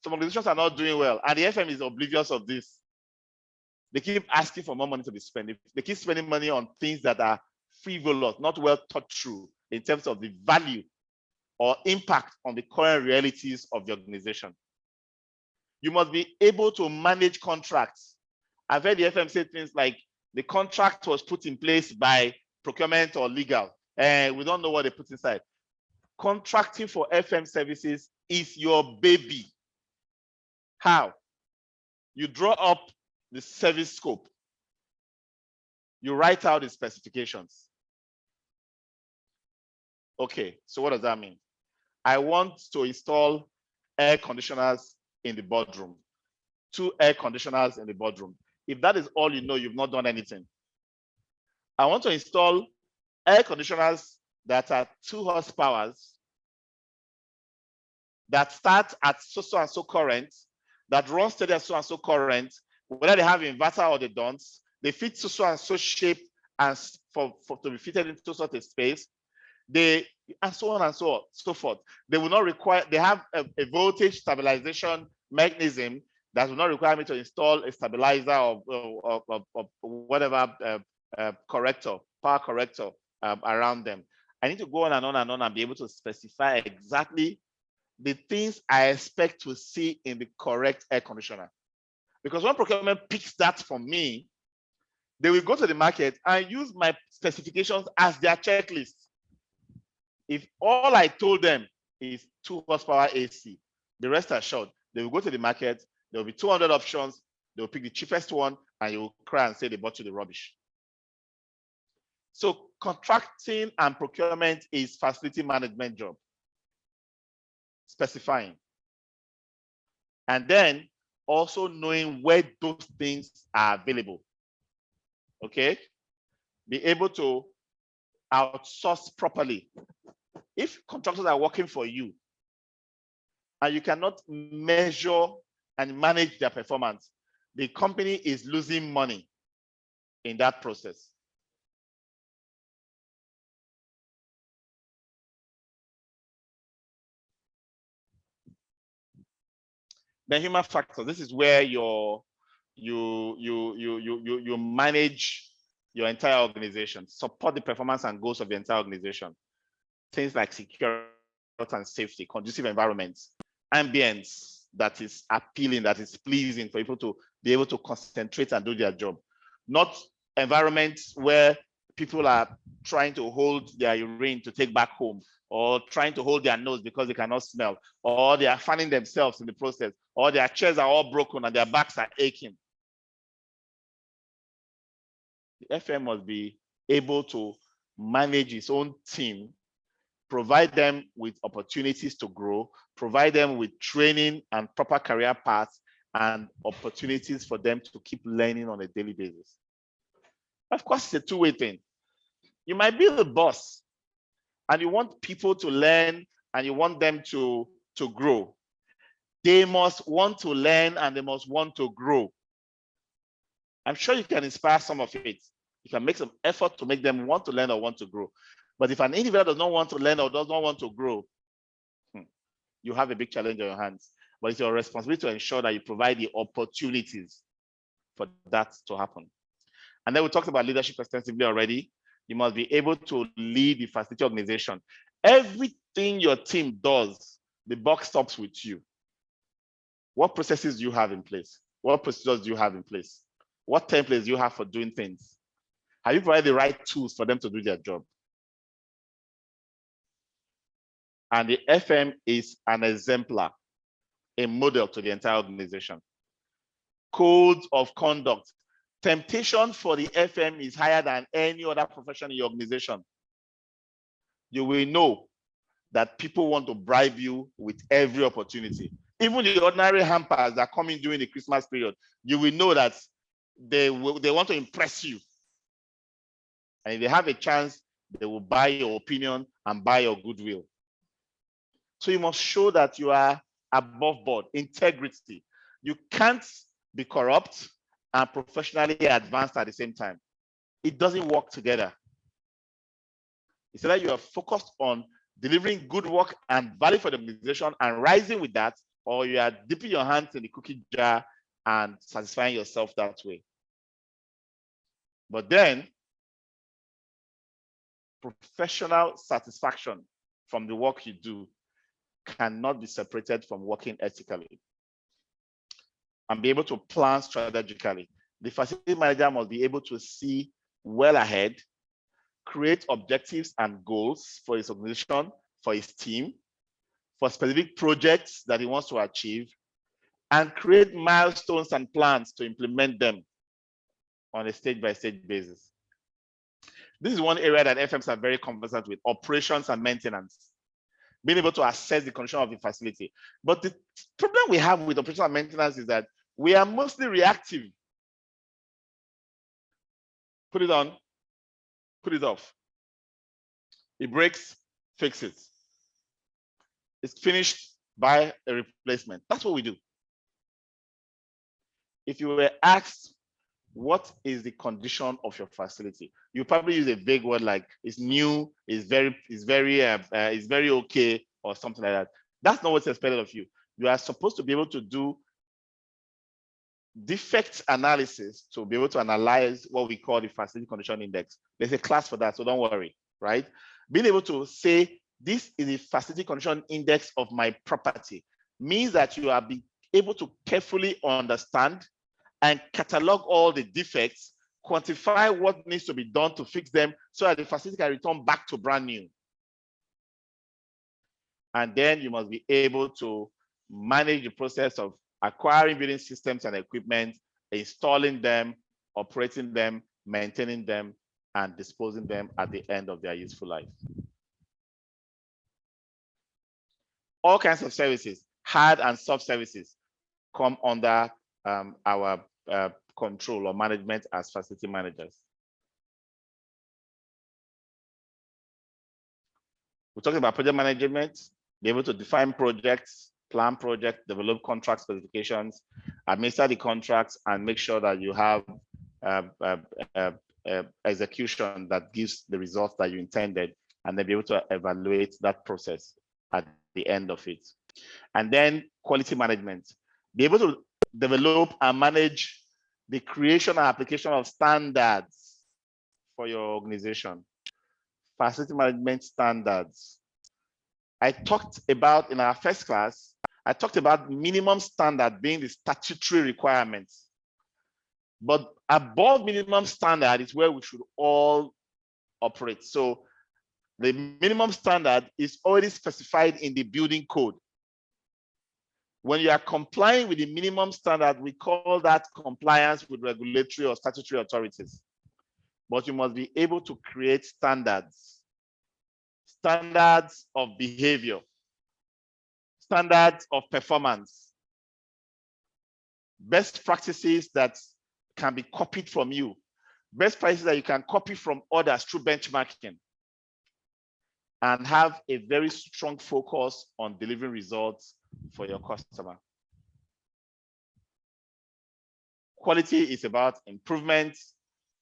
Some organizations are not doing well, and the FM is oblivious of this. They keep asking for more money to be spent. They keep spending money on things that are frivolous, not well thought through in terms of the value or impact on the current realities of the organization. You must be able to manage contracts. I've heard the FM say things like the contract was put in place by procurement or legal, and we don't know what they put inside. Contracting for FM services is your baby. How? You draw up the service scope. You write out the specifications. Okay, so what does that mean? I want to install air conditioners in the boardroom, 2 air conditioners in the boardroom. If that is all you know, you've not done anything. I want to install air conditioners that are 2 horsepower, that start at so and so current, that run steady at so and so current, whether they have inverter or they don't, they fit so and so shape and for to be fitted into such a space, and so on and so forth. They will not require, they have a voltage stabilization mechanism that will not require me to install a stabilizer or whatever corrector, power corrector around them. I need to go on and be able to specify exactly the things I expect to see in the correct air conditioner. Because when procurement picks that from me, they will go to the market and use my specifications as their checklist. If all I told them is 2 horsepower AC, the rest are short. They will go to the market, there will be 200 options, they will pick the cheapest one, and you will cry and say they bought you the rubbish. So contracting and procurement is facility management job. Specifying. And then also knowing where those things are available. Okay? Be able to outsource properly If contractors are working for you and you cannot measure and manage their performance, the company is losing money in that process. The human factor, this is where you manage your entire organization, support the performance and goals of the entire organization. Things like security and safety, conducive environments, ambience that is appealing, that is pleasing for people to be able to concentrate and do their job. Not environments where people are trying to hold their urine to take back home, or trying to hold their nose because they cannot smell, or they are fanning themselves in the process, or their chairs are all broken and their backs are aching. The FM must be able to manage its own team, provide them with opportunities to grow, provide them with training and proper career paths, and opportunities for them to keep learning on a daily basis. Of course, it's a two-way thing. You might be the boss and you want people to learn and you want them to grow. They must want to learn and they must want to grow. I'm sure you can inspire some of it. You can make some effort to make them want to learn or want to grow. But if an individual does not want to learn or does not want to grow, you have a big challenge on your hands. But it's your responsibility to ensure that you provide the opportunities for that to happen. And then we talked about leadership extensively already. You must be able to lead the facility organization. Everything your team does, the buck stops with you. What processes do you have in place? What procedures do you have in place? What templates do you have for doing things? Have you provided the right tools for them to do their job? And the FM is an exemplar, a model to the entire organization. Codes of conduct. Temptation for the FM is higher than any other profession in your organization. You will know that people want to bribe you with every opportunity. Even the ordinary hampers that come in during the Christmas period, you will know that they want to impress you. And if they have a chance, they will buy your opinion and buy your goodwill. So you must show that you are above board, integrity. You can't be corrupt and professionally advanced at the same time. It doesn't work together. It's that you are focused on delivering good work and value for the organization and rising with that, or you are dipping your hands in the cookie jar and satisfying yourself that way. But then, professional satisfaction from the work you do cannot be separated from working ethically and be able to plan strategically. The facility manager must be able to see well ahead, create objectives and goals for his organization, for his team, for specific projects that he wants to achieve, and create milestones and plans to implement them on a stage-by-stage basis. This is one area that FMs are very conversant with: operations and maintenance. Being able to assess the condition of the facility. But the problem we have with operations and maintenance is that we are mostly reactive. Put it on, put it off. It breaks, fix it. It's finished, buy a replacement. That's what we do. If you were asked, what is the condition of your facility? You probably use a vague word like it's new, it's very okay, or something like that. That's not what's expected of you. You are supposed to be able to do defect analysis to be able to analyze what we call the facility condition index. There's a class for that, so don't worry, right? Being able to say this is the facility condition index of my property means that you are able to carefully understand and catalog all the defects, quantify what needs to be done to fix them so that the facility can return back to brand new. And then you must be able to manage the process of acquiring building systems and equipment, installing them, operating them, maintaining them, and disposing them at the end of their useful life. All kinds of services, hard and soft services, come under our control or management as facility managers. We're talking about project management, be able to define projects, plan projects, develop contract specifications, administer the contracts, and make sure that you have execution that gives the results that you intended, and then be able to evaluate that process at the end of it. And then quality management, be able to develop and manage the creation and application of standards for your organization. Facility management standards. I talked about in our first class, I talked about minimum standard being the statutory requirements. But above minimum standard is where we should all operate. So the minimum standard is already specified in the building code. When you are complying with the minimum standard, we call that compliance with regulatory or statutory authorities. But you must be able to create standards of behavior, standards of performance, best practices that can be copied from you, best practices that you can copy from others through benchmarking, and have a very strong focus on delivering results for your customer. Quality is about improvement.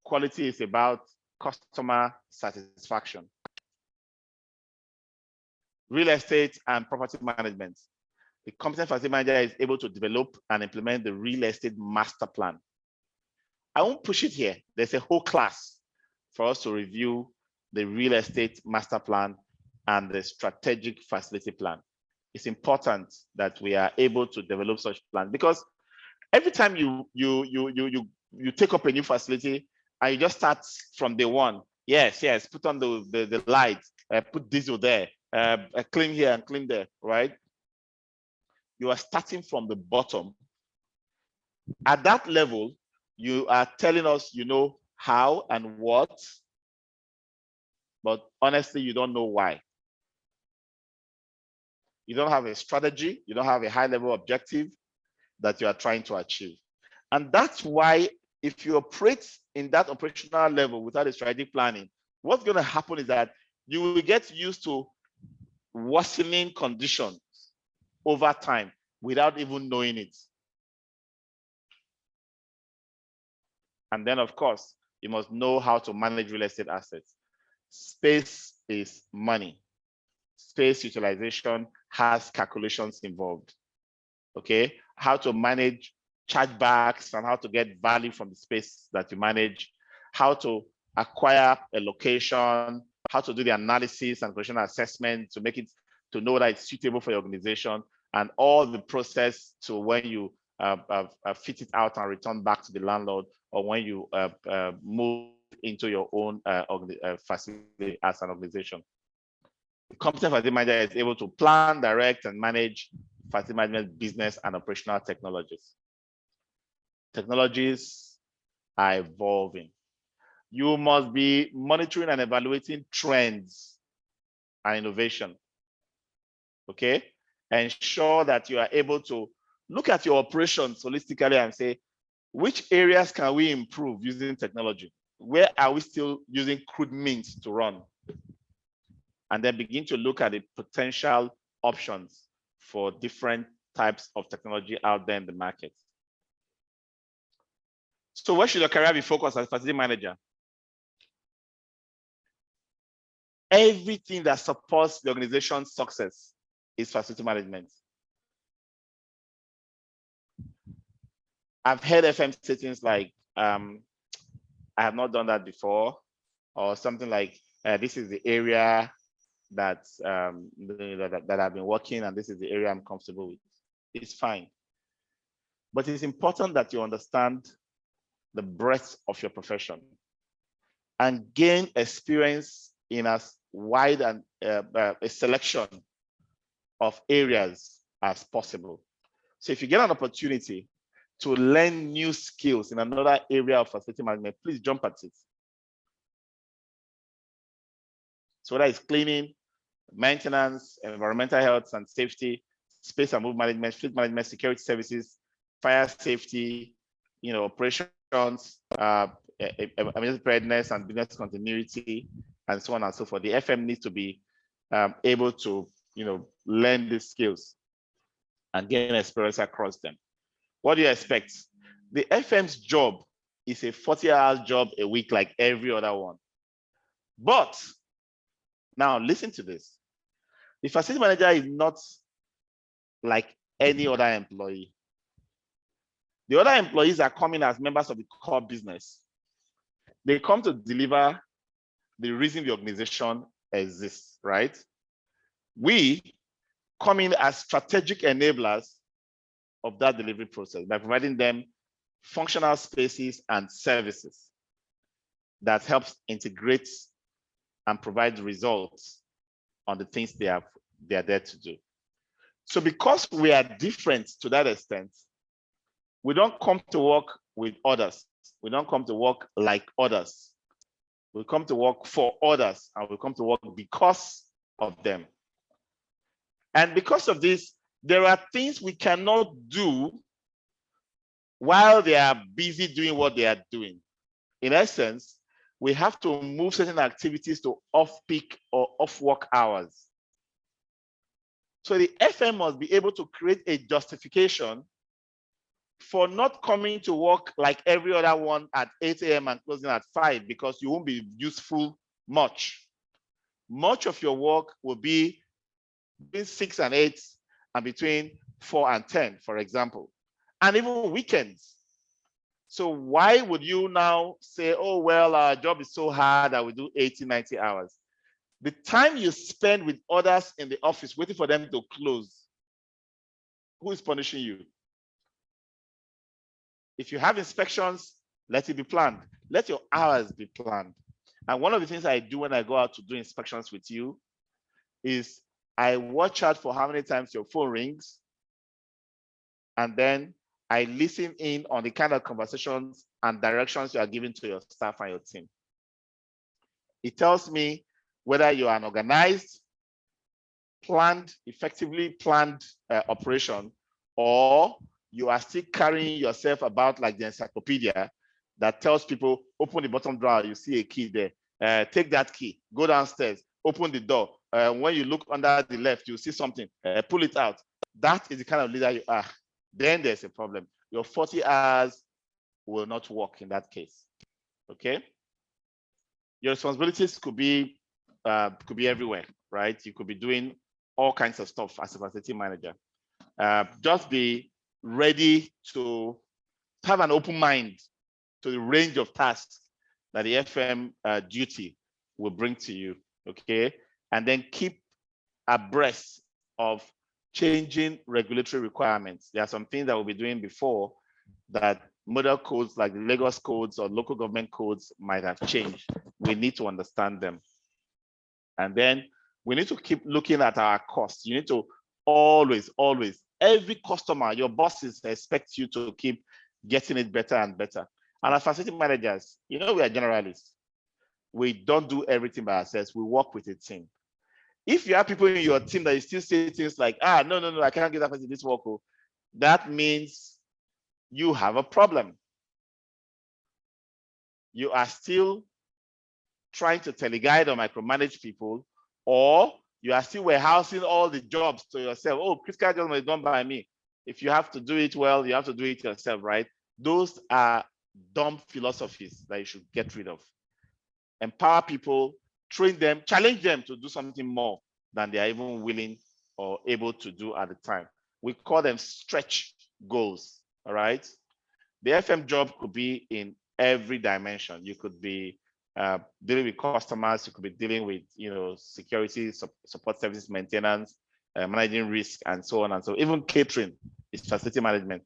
Quality is about customer satisfaction. Real estate and property management. The competent facility manager is able to develop and implement the real estate master plan. I won't push it here. There's a whole class for us to review the real estate master plan and the strategic facility plan. It's important that we are able to develop such plans, because every time you take up a new facility and you just start from day one, yes, put on the lights, put diesel there, clean here and clean there, right? You are starting from the bottom. At that level, you are telling us you know how and what, but honestly, you don't know why. You don't have a strategy, you don't have a high-level objective that you are trying to achieve. And that's why if you operate in that operational level without a strategic planning, what's going to happen is that you will get used to worsening conditions over time without even knowing it. And then, of course, you must know how to manage real estate assets. Space is money. Space utilization has calculations involved. Okay, how to manage chargebacks and how to get value from the space that you manage, how to acquire a location, how to do the analysis and condition assessment to make it, to know that it's suitable for your organization, and all the process to when you fit it out and return back to the landlord, or when you move into your own facility as an organization. The competent facility manager is able to plan, direct, and manage facility management business and operational technologies. Technologies are evolving. You must be monitoring and evaluating trends and innovation. Okay? Ensure that you are able to look at your operations holistically and say, which areas can we improve using technology? Where are we still using crude means to run? And then begin to look at the potential options for different types of technology out there in the market. So where should your career be focused as a facility manager? Everything that supports the organization's success is facility management. I've heard FM say things like, I have not done that before, or something like, this is the area that I've been working, and this is the area I'm comfortable with. It's fine. But it's important that you understand the breadth of your profession and gain experience in as wide and a selection of areas as possible. So if you get an opportunity to learn new skills in another area of facility management, please jump at it. So whether it's cleaning, maintenance, environmental health and safety, space and move management, fleet management, security services, fire safety, operations, emergency preparedness and business continuity, and so on and so forth. The FM needs to be able to, learn these skills and gain experience across them. What do you expect? The FM's job is a 40-hour job a week like every other one. But now listen to this. The facility manager is not like any other employee. The other employees are coming as members of the core business. They come to deliver the reason the organization exists, right? We come in as strategic enablers of that delivery process by providing them functional spaces and services that helps integrate and provide results on the things they are there to do. So because we are different to that extent, we don't come to work with others. We don't come to work like others. We come to work for others, and we come to work because of them. And because of this, there are things we cannot do while they are busy doing what they are doing. In essence, we have to move certain activities to off-peak or off-work hours. So the FM must be able to create a justification for not coming to work like every other one at 8 a.m. and closing at 5, because you won't be useful much. Much of your work will be between 6 and 8 and between 4 and 10, for example, and even weekends. So why would you now say, oh, well, our job is so hard that we do 80, 90 hours? The time you spend with others in the office waiting for them to close, who is punishing you? If you have inspections, let it be planned. Let your hours be planned. And one of the things I do when I go out to do inspections with you is I watch out for how many times your phone rings, and then I listen in on the kind of conversations and directions you are giving to your staff and your team. It tells me whether you are an organized, planned, effectively planned operation, or you are still carrying yourself about like the encyclopedia that tells people, open the bottom drawer, you see a key there. Take that key, go downstairs, open the door. When you look under the left, you see something, pull it out. That is the kind of leader you are. Then there's a problem. Your 40 hours will not work in that case, okay? Your responsibilities could be everywhere, right? You could be doing all kinds of stuff as a facility manager. Just be ready to have an open mind to the range of tasks that the FM duty will bring to you, okay? And then keep abreast of changing regulatory requirements. There are some things that we'll be doing before that model codes like the Lagos codes or local government codes might have changed. We need to understand them. And then we need to keep looking at our costs. You need to always, every customer, your bosses expect you to keep getting it better and better. And as facility managers, we are generalists. We don't do everything by ourselves. We work with a team. If you have people in your team that you still say things like, no, I can't get that person this work, that means you have a problem. You are still trying to teleguide or micromanage people, or you are still warehousing all the jobs to yourself. Oh, critical judgment is done by me. If you have to do it well, you have to do it yourself, right? Those are dumb philosophies that you should get rid of. Empower people, train them, challenge them to do something more than they are even willing or able to do at the time. We call them stretch goals, all right? The FM job could be in every dimension. You could be dealing with customers, you could be dealing with security, support services, maintenance, managing risk, and so on and so on. Even catering is facility management.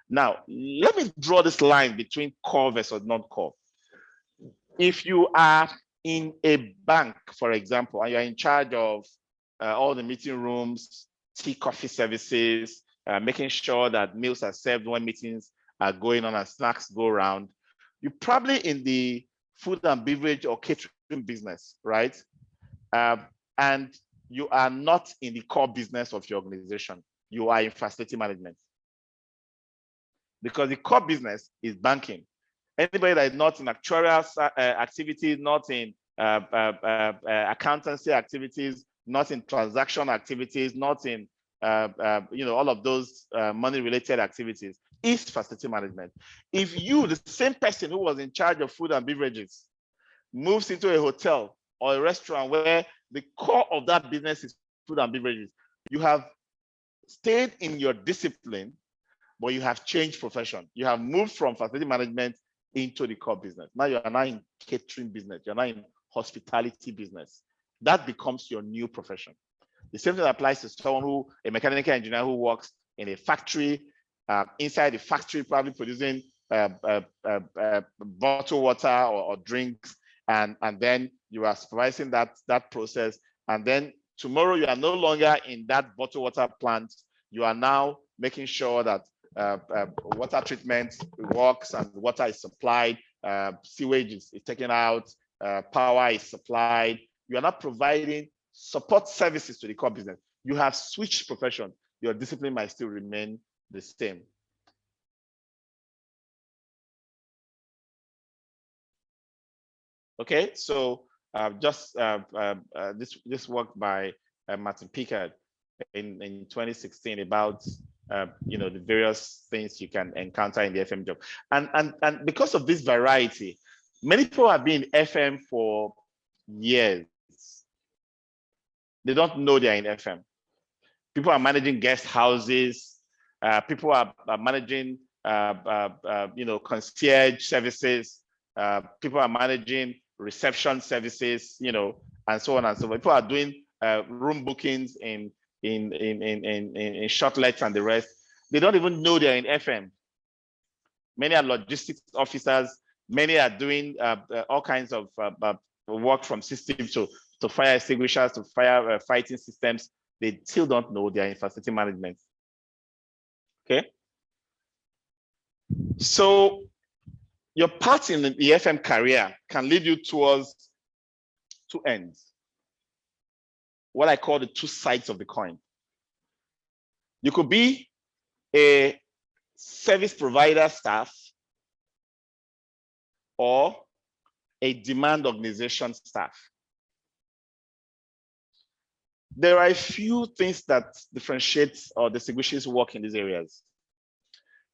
Now, let me draw this line between core versus non-core. If you are in a bank, for example, and you're in charge of all the meeting rooms, tea, coffee services, making sure that meals are served when meetings are going on and snacks go around, you're probably in the food and beverage or catering business, right? And you are not in the core business of your organization. You are in facility management. Because the core business is banking. Anybody that is not in actuarial activities, not in accountancy activities, not in transaction activities, not in all of those money-related activities, is facility management. If you, the same person who was in charge of food and beverages, moves into a hotel or a restaurant where the core of that business is food and beverages, you have stayed in your discipline, but you have changed profession. You have moved from facility management into the core business. Now you are now in catering business. You're now in hospitality business. That becomes your new profession. The same thing applies to someone who, a mechanical engineer who works in a factory, inside the factory, probably producing bottled water or drinks, and then you are supervising that process. And then tomorrow you are no longer in that bottled water plant. You are now making sure that water treatment works and water is supplied, sewage is taken out, power is supplied. You are not providing support services to the core business. You have switched profession. Your discipline might still remain the same. Okay, so this work by Martin Pickard in 2016 about the various things you can encounter in the FM job, and because of this variety, many people have been in FM for years. They don't know they're in FM. People are managing guest houses. People are managing concierge services. People are managing reception services, and so on and so forth. People are doing room bookings in shortlets and the rest. They don't even know they're in FM. Many are logistics officers. Many are doing all kinds of work from systems to fire extinguishers, to fire fighting systems. They still don't know they're in facility management. Okay. So your path in the FM career can lead you towards two ends. What I call the two sides of the coin. You could be a service provider staff or a demand organization staff. There are a few things that differentiates or distinguishes work in these areas.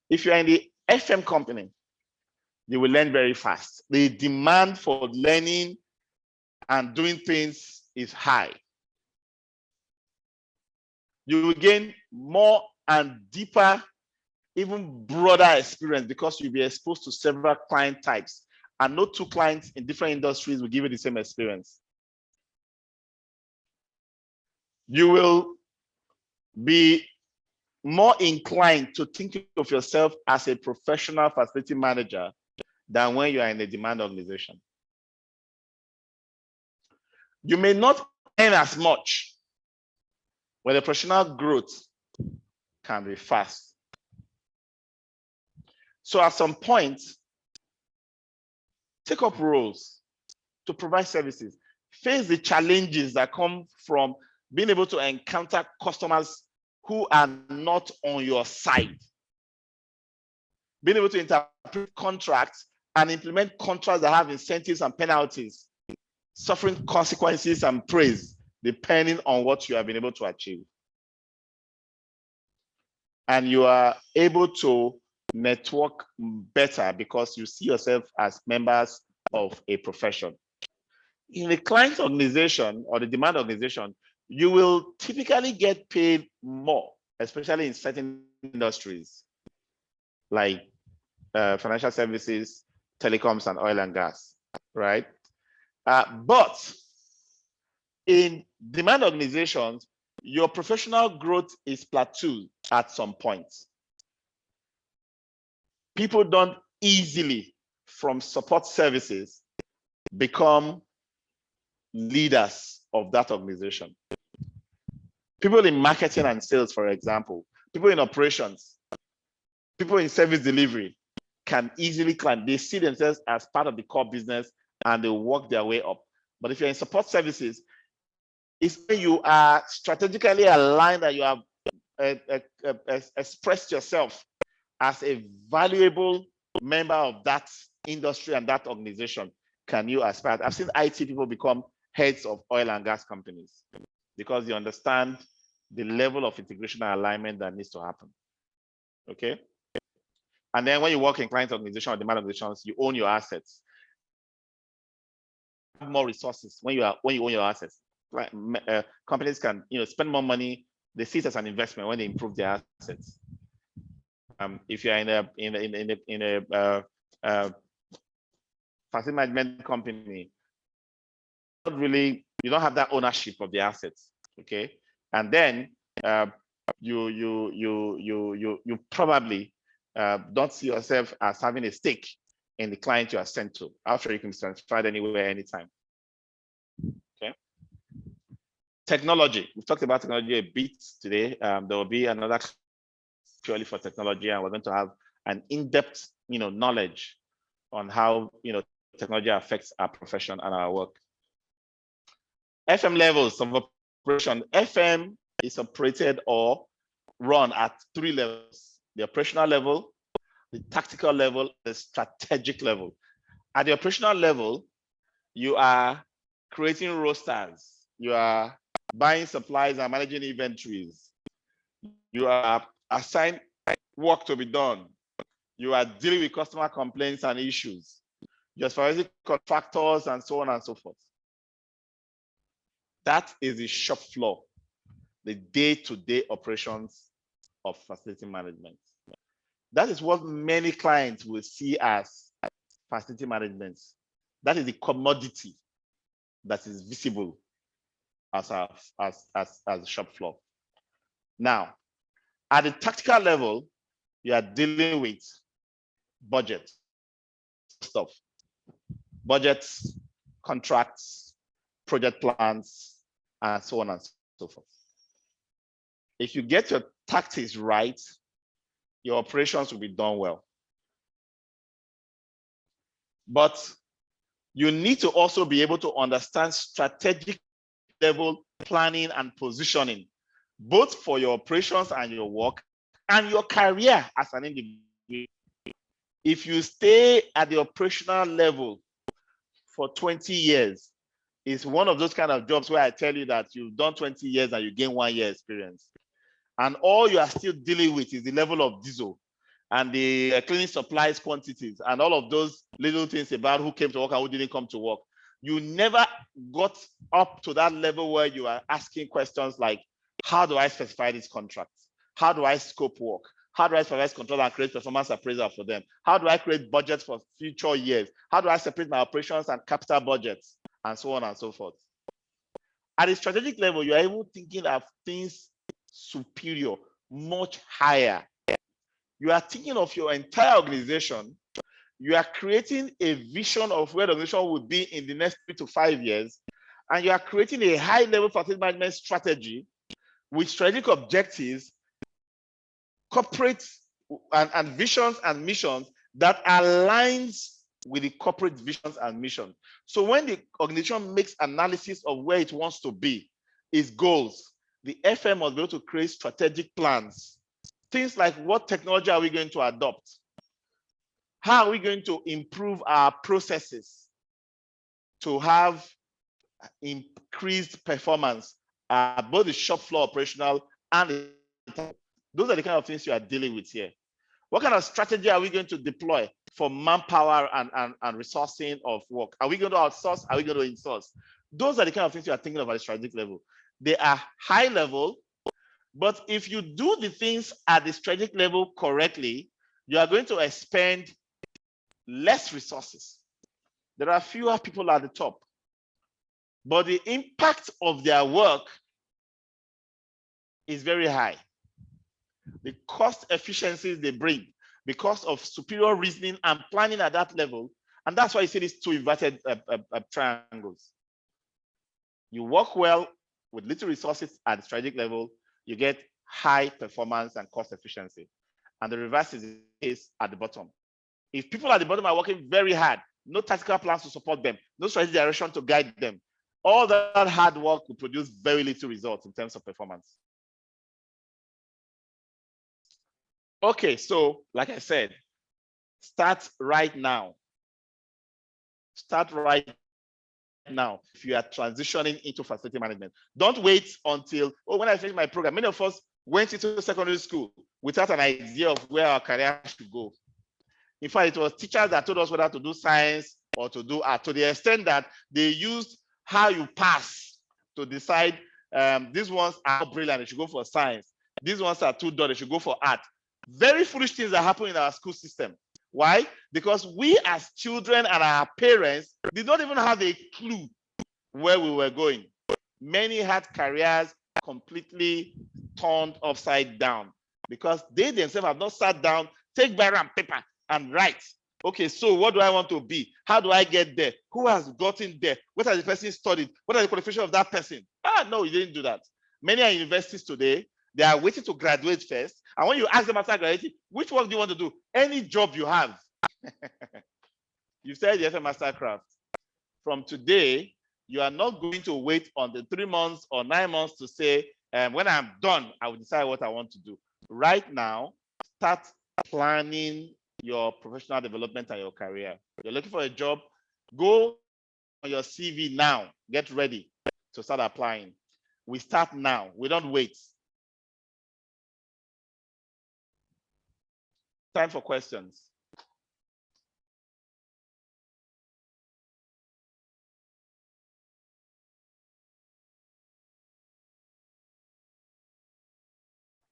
If you're in the FM company, you will learn very fast. The demand for learning and doing things is high. You will gain more and deeper, even broader experience because you'll be exposed to several client types, and no two clients in different industries will give you the same experience. You will be more inclined to think of yourself as a professional facility manager than when you are in a demand organization. You may not earn as much, but the professional growth can be fast. So at some point, take up roles to provide services. Face the challenges that come from being able to encounter customers who are not on your side. Being able to interpret contracts and implement contracts that have incentives and penalties, suffering consequences and praise, depending on what you have been able to achieve. And you are able to network better because you see yourself as members of a profession. In the client organization or the demand organization, you will typically get paid more, especially in certain industries like financial services, telecoms, and oil and gas, right? But in demand organizations, your professional growth is plateaued at some point. People don't easily, from support services, become leaders of that organization. People in marketing and sales, for example, people in operations, people in service delivery can easily climb. They see themselves as part of the core business and they work their way up. But if you're in support services, it's when you are strategically aligned that you have expressed yourself as a valuable member of that industry and that organization. Can you aspire? I've seen IT people become heads of oil and gas companies. because you understand the level of integration and alignment that needs to happen. Okay. And then when you work in client organization or demand organizations, you own your assets. More resources when you own your assets. Companies can spend more money. They see it as an investment when they improve their assets. If you're in a facility management company, you don't have that ownership of the assets. Okay, and then you probably don't see yourself as having a stake in the client you are sent to. After you can be transferred anywhere, anytime. Okay. Technology. We've talked about technology a bit today. There will be another purely for technology, and we're going to have an in-depth, knowledge on how technology affects our profession and our work. FM levels of operation. FM is operated or run at 3 levels: the operational level, the tactical level, the strategic level. At the operational level, you are creating rosters, you are buying supplies and managing inventories, you are assigned work to be done, you are dealing with customer complaints and issues, you're supervising contractors and so on and so forth. That is the shop floor, the day-to-day operations of facility management. That is what many clients will see as facility management. That is the commodity that is visible as a shop floor. Now, at the tactical level, you are dealing with budget stuff, budgets, contracts, project plans, and so on and so forth. If you get your tactics right, your operations will be done well. But you need to also be able to understand strategic level planning and positioning, both for your operations and your work and your career as an individual. If you stay at the operational level for 20 years, it's one of those kind of jobs where I tell you that you've done 20 years and you gain 1 year experience. And all you are still dealing with is the level of diesel and the cleaning supplies quantities and all of those little things about who came to work and who didn't come to work. You never got up to that level where you are asking questions like, how do I specify these contracts? How do I scope work? How do I supervise control and create performance appraisal for them? How do I create budgets for future years? How do I separate my operations and capital budgets? And so on and so forth. At a strategic level, you are even thinking of things superior, much higher. You are thinking of your entire organization. You are creating a vision of where the organization will be in the next 3 to 5 years. And you are creating a high-level facility management strategy with strategic objectives, corporate and visions and missions that aligns with the corporate visions and mission. So when the organization makes analysis of where it wants to be, its goals, the FM must be able to create strategic plans. Things like, what technology are we going to adopt? How are we going to improve our processes to have increased performance at both the shop floor operational and the, those are the kind of things you are dealing with here. What kind of strategy are we going to deploy for manpower and resourcing of work? Are we going to outsource? Are we going to insource? Those are the kind of things you are thinking of at the strategic level. They are high level, but if you do the things at the strategic level correctly, you are going to expend less resources. There are fewer people at the top, but the impact of their work is very high. The cost efficiencies they bring because of superior reasoning and planning at that level. And that's why you see these two inverted triangles. You work well with little resources at the strategic level, you get high performance and cost efficiency. And the reverse is at the bottom. If people at the bottom are working very hard, no tactical plans to support them, no strategic direction to guide them, all that hard work will produce very little results in terms of performance. Okay, so like I said, start right now. Start right now if you are transitioning into facility management. Don't wait until, oh, when I finish my program. Many of us went into secondary school without an idea of where our career should go. In fact, it was teachers that told us whether to do science or to do art, to the extent that they used how you pass to decide these ones are brilliant, they should go for science. These ones are too dull, they should go for art. Very foolish things that happen in our school system. Why? Because we as children and our parents did not even have a clue where we were going. Many had careers completely turned upside down because they themselves have not sat down, take biro and paper and write. Okay, so what do I want to be? How do I get there? Who has gotten there? What has the person studied? What are the qualifications of that person? No, you didn't do that. Many are universities today, they are waiting to graduate first. And when you ask them after graduating, which work do you want to do? Any job you have. You said the FM Mastercraft. From today, you are not going to wait on the 3 months or 9 months to say, when I'm done, I will decide what I want to do. Right now, start planning your professional development and your career. You're looking for a job, go on your CV now, get ready to start applying. We start now, we don't wait. Time for questions.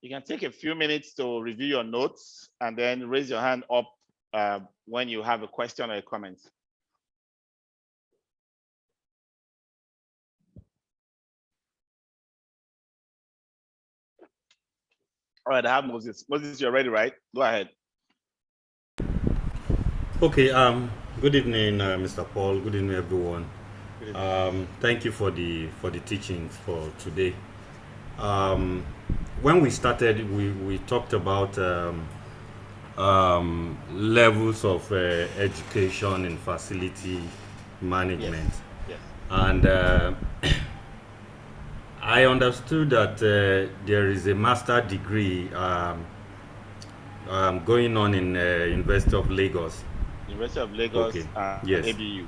You can take a few minutes to review your notes and then raise your hand up when you have a question or a comment. All right, I have Moses. Moses, you're ready, right? Go ahead. Okay. Good evening, Mr. Paul. Good evening, everyone. Good evening. Thank you for the teachings for today. When we started, we talked about levels of education in facility management. Yes. And I understood that there is a master degree going on in University of Lagos. University of Lagos, Okay. and Yes. ABU.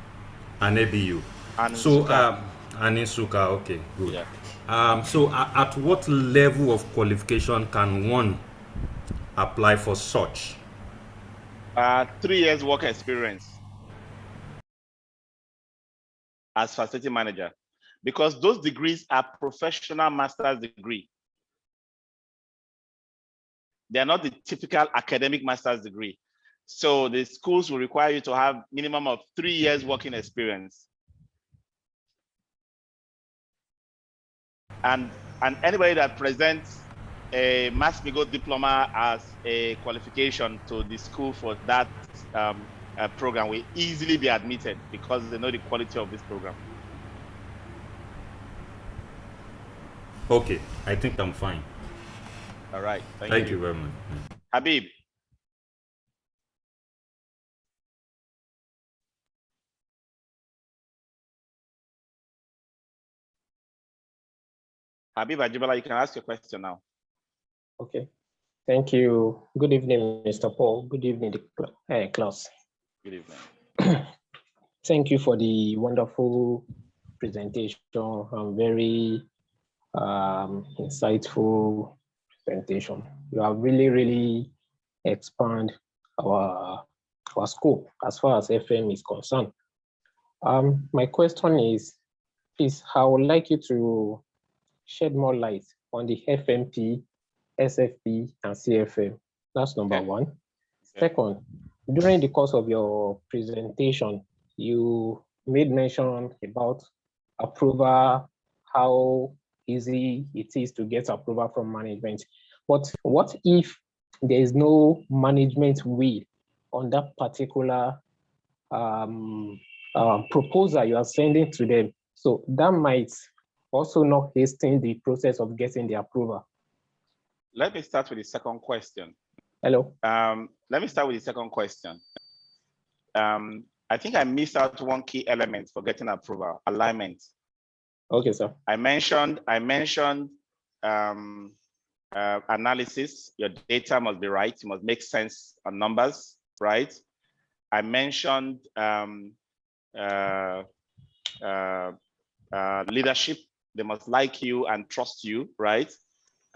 And ABU. And So, Nsukka. and in Suka, okay, good. Yeah. So, at what level of qualification can one apply for such? 3 years work experience as facility manager, because those degrees are professional master's degree. They are not the typical academic master's degree. So the schools will require you to have minimum of 3 years working experience. And anybody that presents a Max-Migold diploma as a qualification to the school for that program will easily be admitted because they know the quality of this program. Okay, I think I'm fine. All right. Thank you very much. Habib. Habib Ajibala, you can ask your question now. Okay. Thank you. Good evening, Mr. Paul. Good evening, class. Good evening. Thank you for the wonderful presentation and very insightful presentation. You have really expand our scope as far as FM is concerned. My question is, please, I would like you to shed more light on the FMP, SFP, and CFM. That's number one. Okay. Second, during the course of your presentation, you made mention about approval, how easy it is to get approval from management. But what if there is no management will on that particular proposal you are sending to them? So that might also not hasten the process of getting the approval. Let me start with the second question. Hello. Let me start with the second question. I think I missed out one key element for getting approval: alignment. Okay, sir. I mentioned analysis. Your data must be right. You must make sense on numbers, right? I mentioned leadership. They must like you and trust you, right?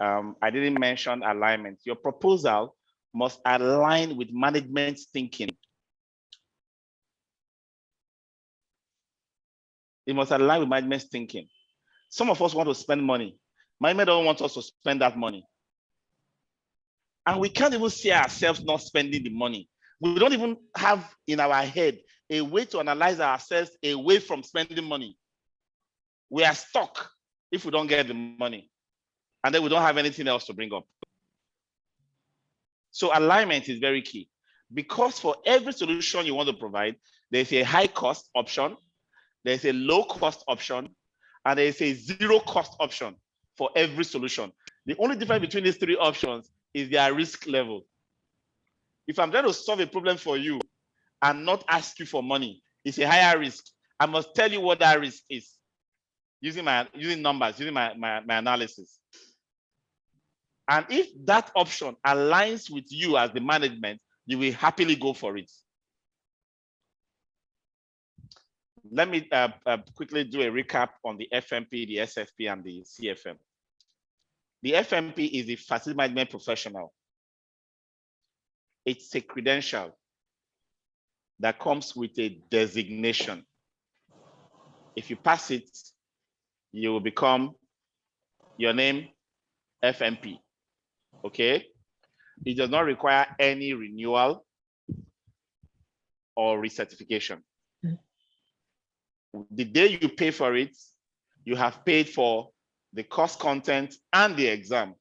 I didn't mention alignment. Your proposal must align with management's thinking. It must align with management's thinking. Some of us want to spend money. Management don't want us to spend that money. And we can't even see ourselves not spending the money. We don't even have in our head a way to analyze ourselves away from spending money. We are stuck if we don't get the money. And then we don't have anything else to bring up. So alignment is very key, because for every solution you want to provide, there's a high cost option, there's a low cost option, and there's a zero cost option for every solution. The only difference between these three options is their risk level. If I'm trying to solve a problem for you and not ask you for money, it's a higher risk. I must tell you what that risk is using numbers, using my analysis. And if that option aligns with you as the management, you will happily go for it. Let me quickly do a recap on the FMP, the SFP, and the CFM. The FMP is a facility management professional. It's a credential that comes with a designation. If you pass it, you will become your name, FMP. Okay? It does not require any renewal or recertification. The day you pay for it, you have paid for the course content and the exam,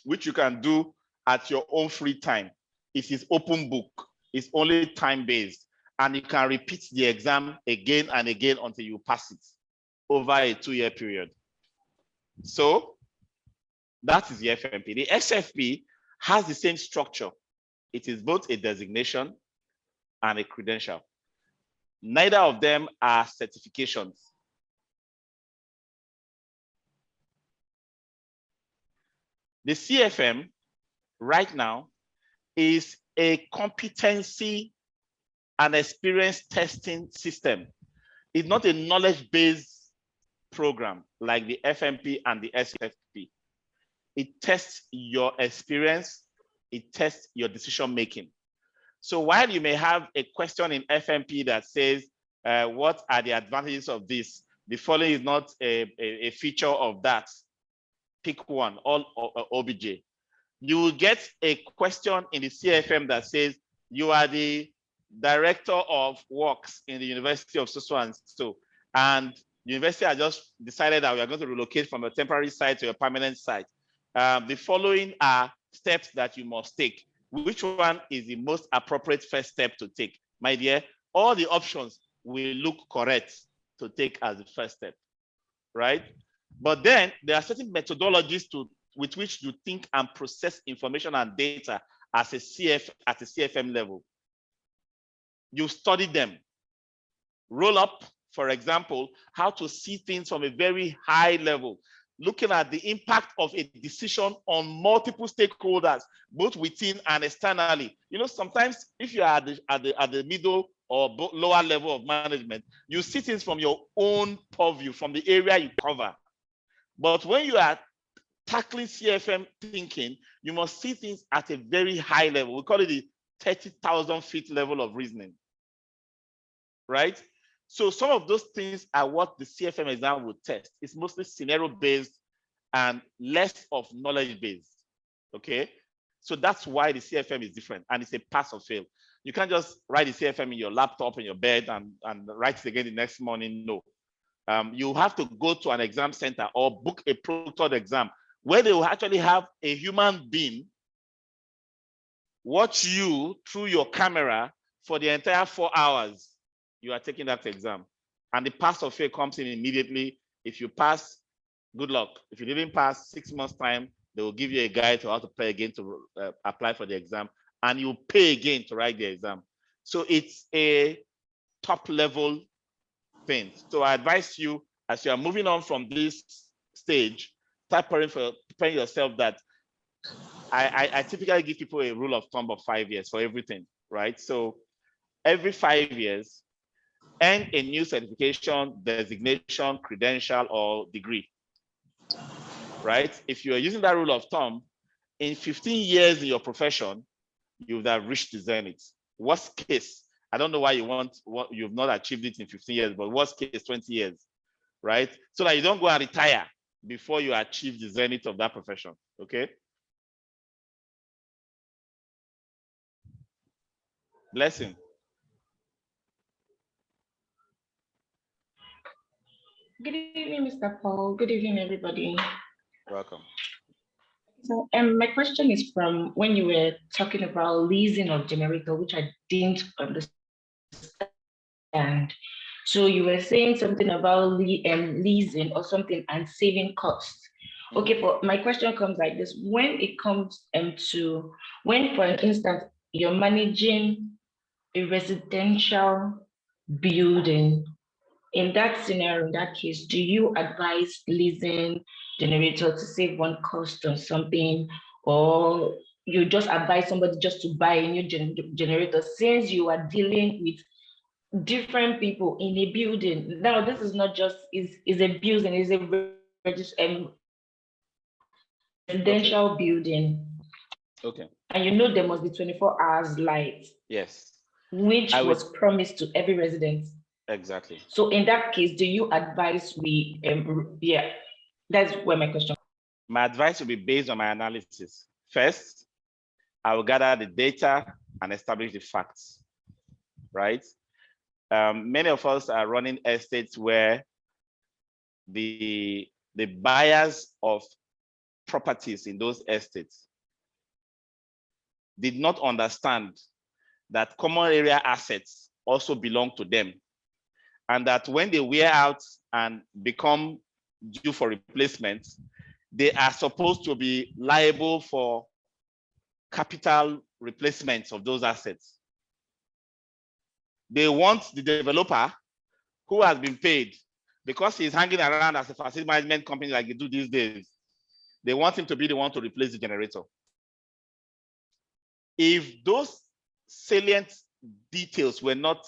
which you can do at your own free time. It is open book. It's only time-based, and you can repeat the exam again and again until you pass it over a 2-year period. So that is the FMP. The SFP has the same structure. It is both a designation and a credential. Neither of them are certifications. The CFM right now is a competency and experience testing system. It's not a knowledge-based program like the FMP and the SFP. It tests your experience, it tests your decision-making. So while you may have a question in FMP that says, what are the advantages of this? The following is not a feature of that. Pick one, all OBJ. You will get a question in the CFM that says, you are the director of works in the University of so and so, and the university has just decided that we are going to relocate from a temporary site to a permanent site. The following are steps that you must take. Which one is the most appropriate first step to take? My dear, all the options will look correct to take as the first step, right? But then there are certain methodologies with which you think and process information and data as a CFM level. You study them. Roll up, for example, how to see things from a very high level, looking at the impact of a decision on multiple stakeholders, both within and externally. You know, sometimes if you are at the middle or lower level of management, you see things from your own purview, from the area you cover. But when you are tackling CFM thinking, you must see things at a very high level. We call it the 30,000 feet level of reasoning, right? So some of those things are what the CFM exam will test. It's mostly scenario-based and less of knowledge-based, okay? So that's why the CFM is different, and it's a pass or fail. You can't just write the CFM in your laptop in your bed and write it again the next morning, no. You have to go to an exam center or book a proctored exam where they will actually have a human being watch you through your camera for the entire 4 hours you are taking that exam. And the pass or fail comes in immediately. If you pass, good luck. If you didn't pass, 6 months time, they will give you a guide to how to play again to apply for the exam, and you pay again to write the exam. So it's a top level thing. So I advise you, as you are moving on from this stage, start preparing yourself that I typically give people a rule of thumb of 5 years for everything, right? So every 5 years, earn a new certification, designation, credential, or degree, right? If you are using that rule of thumb, in 15 years in your profession, you would have reached the zenith. Worst case, I don't know why you've not achieved it in 15 years, but worst case, 20 years, right? So that you don't go and retire before you achieve the zenith of that profession, okay? Blessing. Good evening, Mr. Paul. Good evening, everybody. Welcome. So my question is from when you were talking about leasing of generator, which I didn't understand. So you were saying something about leasing or something and saving costs. Okay, but my question comes like this. When it comes to, when, for instance, you're managing a residential building, in that scenario, in that case, do you advise leasing generator to save one cost or something, or you just advise somebody just to buy a new generator since you are dealing with different people in a building? Now, this is not just is a building, is a residential building. Okay. And you know there must be 24 hours light. Yes. Which was promised to every resident. Exactly. So in that case, do you advise yeah, that's where my question. My advice will be based on my analysis. First, I will gather the data and establish the facts, right? Many of us are running estates where the buyers of properties in those estates did not understand that common area assets also belong to them, and that when they wear out and become due for replacement, they are supposed to be liable for capital replacements of those assets. They want the developer who has been paid, because he's hanging around as a facility management company like they do these days, they want him to be the one to replace the generator. If those salient details were not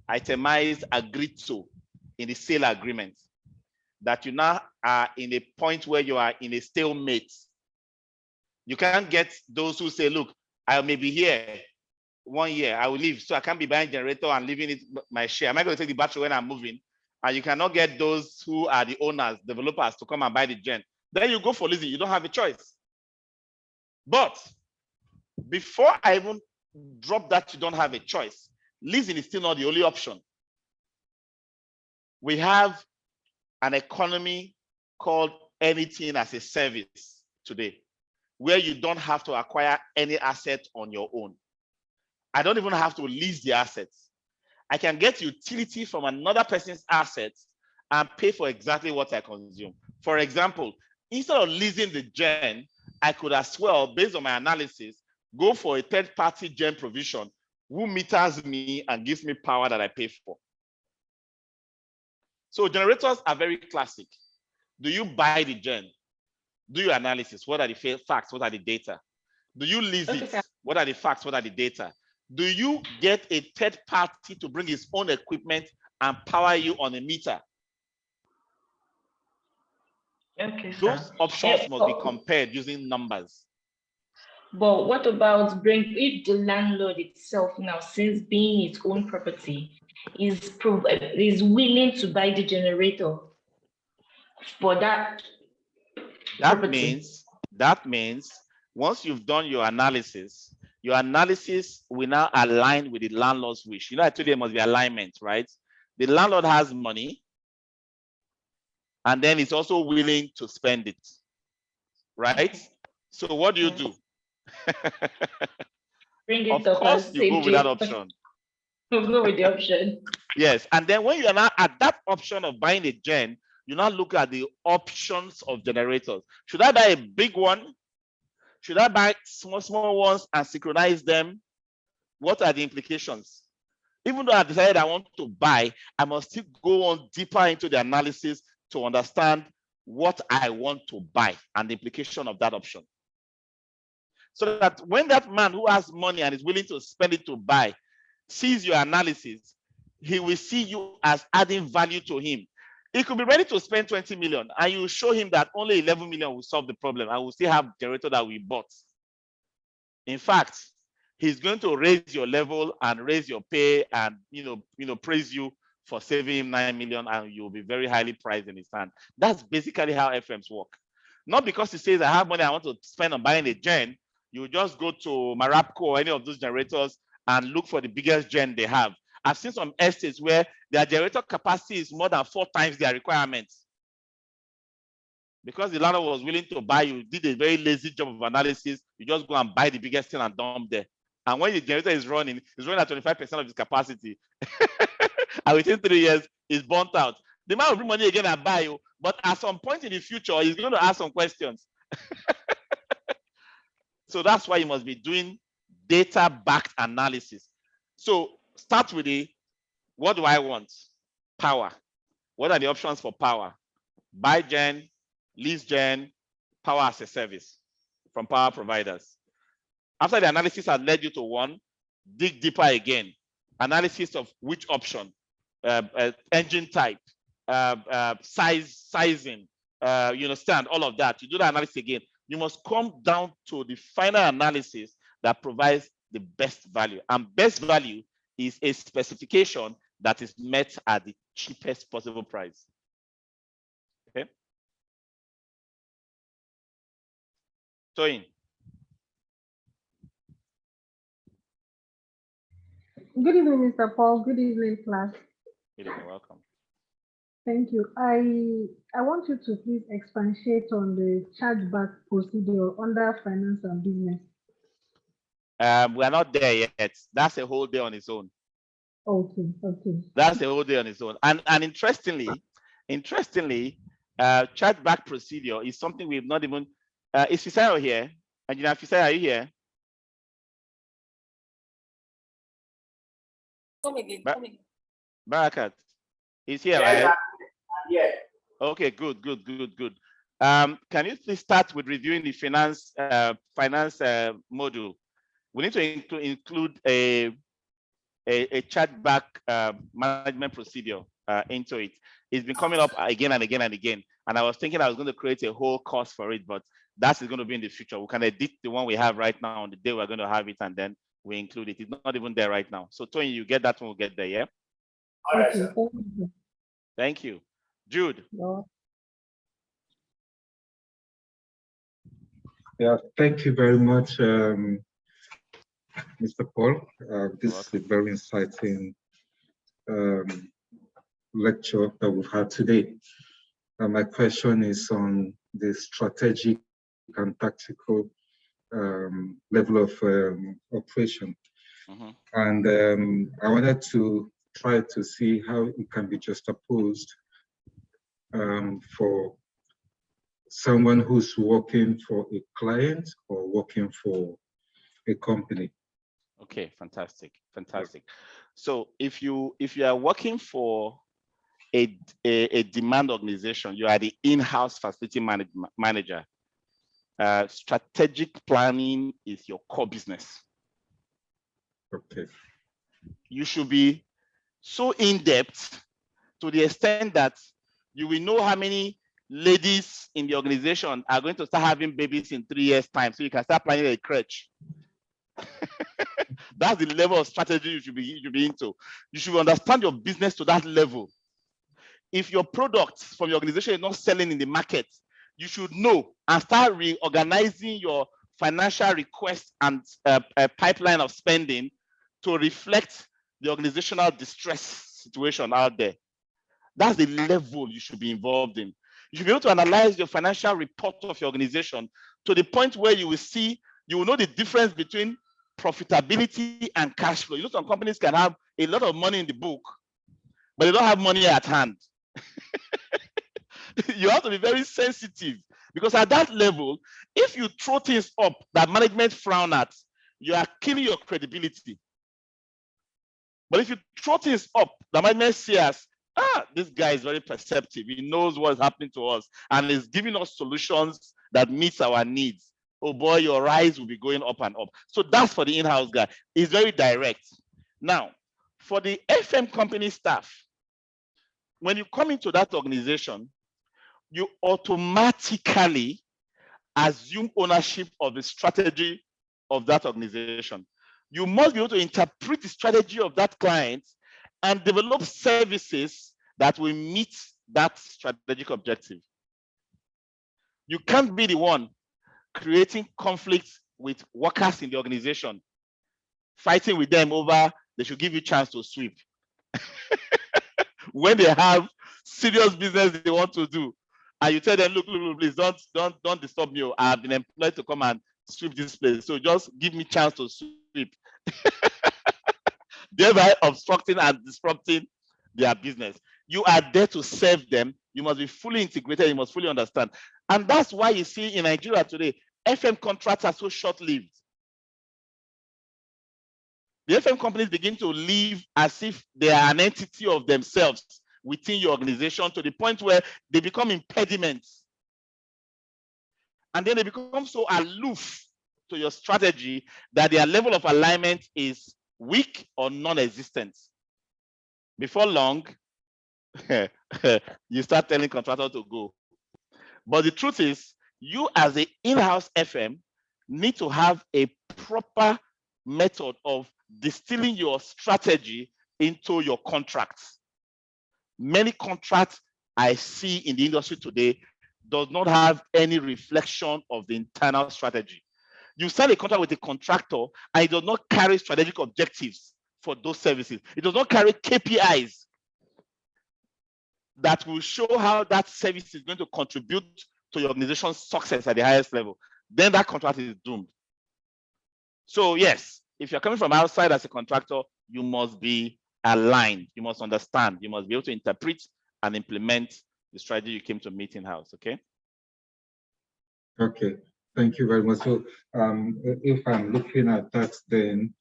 itemized, agreed to in the sale agreement, that you now are in a point where you are in a stalemate. You can't get those who say, look, I may be here 1 year, I will leave, so I can't be buying generator and leaving it my share. Am I going to take the battery when I'm moving? And you cannot get those who are the owners, developers, to come and buy the gen. Then you go for leasing. You don't have a choice. But before I even drop that you don't have a choice, leasing is still not the only option. We have an economy called anything as a service today, where you don't have to acquire any asset on your own. I don't even have to lease the assets. I can get utility from another person's assets and pay for exactly what I consume. For example, instead of leasing the gen, I could as well, based on my analysis, go for a third-party gen provision who meters me and gives me power that I pay for. So generators are very classic. Do you buy the gen? Do your analysis. What are the facts? What are the data? Do you lease it? What are the facts? What are the data? Do you get a third party to bring his own equipment and power you on a meter? Okay, those options must be compared using numbers. But what about if the landlord itself now, since being its own property, is willing to buy the generator for that property? That means once you've done your analysis will now align with the landlord's wish. You know, I told you there must be alignment, right? The landlord has money, and then it's also willing to spend it, right? So what do you do? Bring it of up. course, you go with that option. We'll go with the option. Yes, and then when you are now at that option of buying a gen, you now look at the options of generators. Should I buy a big one? Should I buy small ones and synchronize them? What are the implications? Even though I decided I want to buy, I must still go on deeper into the analysis to understand what I want to buy and the implication of that option. So that when that man who has money and is willing to spend it to buy sees your analysis, he will see you as adding value to him. He could be ready to spend 20 million and you show him that only 11 million will solve the problem and will still have generator that we bought. In fact, he's going to raise your level and raise your pay and praise you for saving him 9 million, and you'll be very highly prized in his hand. That's basically how FMs work. Not because he says I have money I want to spend on buying a gen. You just go to Marapco or any of those generators and look for the biggest gen they have. I've seen some estates where their generator capacity is more than 4 times their requirements. Because the landlord was willing to buy, you did a very lazy job of analysis. You just go and buy the biggest thing and dump there. And when the generator is running at 25% of its capacity. And within 3 years, it's burnt out. The man will bring money again and buy you. But at some point in the future, he's going to ask some questions. So that's why you must be doing data-backed analysis. So start with what do I want? Power. What are the options for power? Buy gen, lease gen, power as a service from power providers. After the analysis has led you to one, dig deeper again. Analysis of which option, engine type, sizing, you understand all of that. You do the analysis again. You must come down to the final analysis that provides the best value. And best value is a specification that is met at the cheapest possible price. Okay. Toyin. Good evening, Mr. Paul. Good evening, class. Good evening, welcome. Thank you. I want you to please expatiate on the chargeback procedure under finance and business. We're not there yet. That's a whole day on its own. Okay. That's a whole day on its own. And interestingly, chargeback procedure is something we've not even. Is Fisayo here? Engineer Fisayo, are you here? Come again. Barakat is here, Yes, right? Yeah. Okay, good. Can you please start with reviewing the finance module? We need to include a chargeback management procedure into it. It's been coming up again and again and again. And I was thinking I was going to create a whole course for it, but that's going to be in the future. We can edit the one we have right now on the day we're going to have it, and then we include it. It's not even there right now. So Tony, you get that when we get there, yeah? All right, sir. Thank you. Jude. Yeah, thank you very much, Mr. Paul. This is a very exciting lecture that we've had today. My question is on the strategic and tactical level of operation. And I wanted to try to see how it can be juxtaposed for someone who's working for a client or working for a company. Okay, fantastic. So if you are working for a demand organization, you are the in-house facility manager. Strategic planning is your core business. Okay. You should be so in-depth to the extent that you will know how many ladies in the organization are going to start having babies in 3 years' time, so you can start planning a crèche. That's the level of strategy you should be into. You should understand your business to that level. If your product from your organization is not selling in the market, you should know and start reorganizing your financial requests and pipeline of spending to reflect the organizational distress situation out there. That's the level you should be involved in. You should be able to analyze your financial report of your organization to the point where you will know the difference between profitability and cash flow. You know, some companies can have a lot of money in the book, but they don't have money at hand. You have to be very sensitive, because at that level, if you throw things up that management frown at, you are killing your credibility. But if you throw things up that management sees, this guy is very perceptive, he knows what's happening to us and is giving us solutions that meets our needs, oh boy, your eyes will be going up and up. So that's for the in-house guy. He's very direct. Now, For the FM company staff, when you come into that organization, you automatically assume ownership of the strategy of that organization. You must be able to interpret the strategy of that client and develop services that will meet that strategic objective. You can't be the one creating conflicts with workers in the organization, fighting with them over they should give you a chance to sweep. When they have serious business they want to do, and you tell them, look, please don't disturb me. I've been employed to come and sweep this place, so just give me a chance to sweep. Thereby obstructing and disrupting their business. You are there to serve them. You must be fully integrated. You must fully understand. And that's why you see in Nigeria today, FM contracts are so short-lived. The FM companies begin to live as if they are an entity of themselves within your organization, to the point where they become impediments. And then they become so aloof to your strategy that their level of alignment is weak or non-existent. Before long, you start telling contractors to go. But the truth is, you as an in-house FM need to have a proper method of distilling your strategy into your contracts. Many contracts I see in the industry today does not have any reflection of the internal strategy. You sign a contract with a contractor and it does not carry strategic objectives for those services. It does not carry KPIs that will show how that service is going to contribute to your organization's success at the highest level. Then that contract is doomed. So yes, if you're coming from outside as a contractor, you must be aligned. You must understand. You must be able to interpret and implement the strategy you came to meet in-house, okay? Okay, thank you very much. So if I'm looking at that, then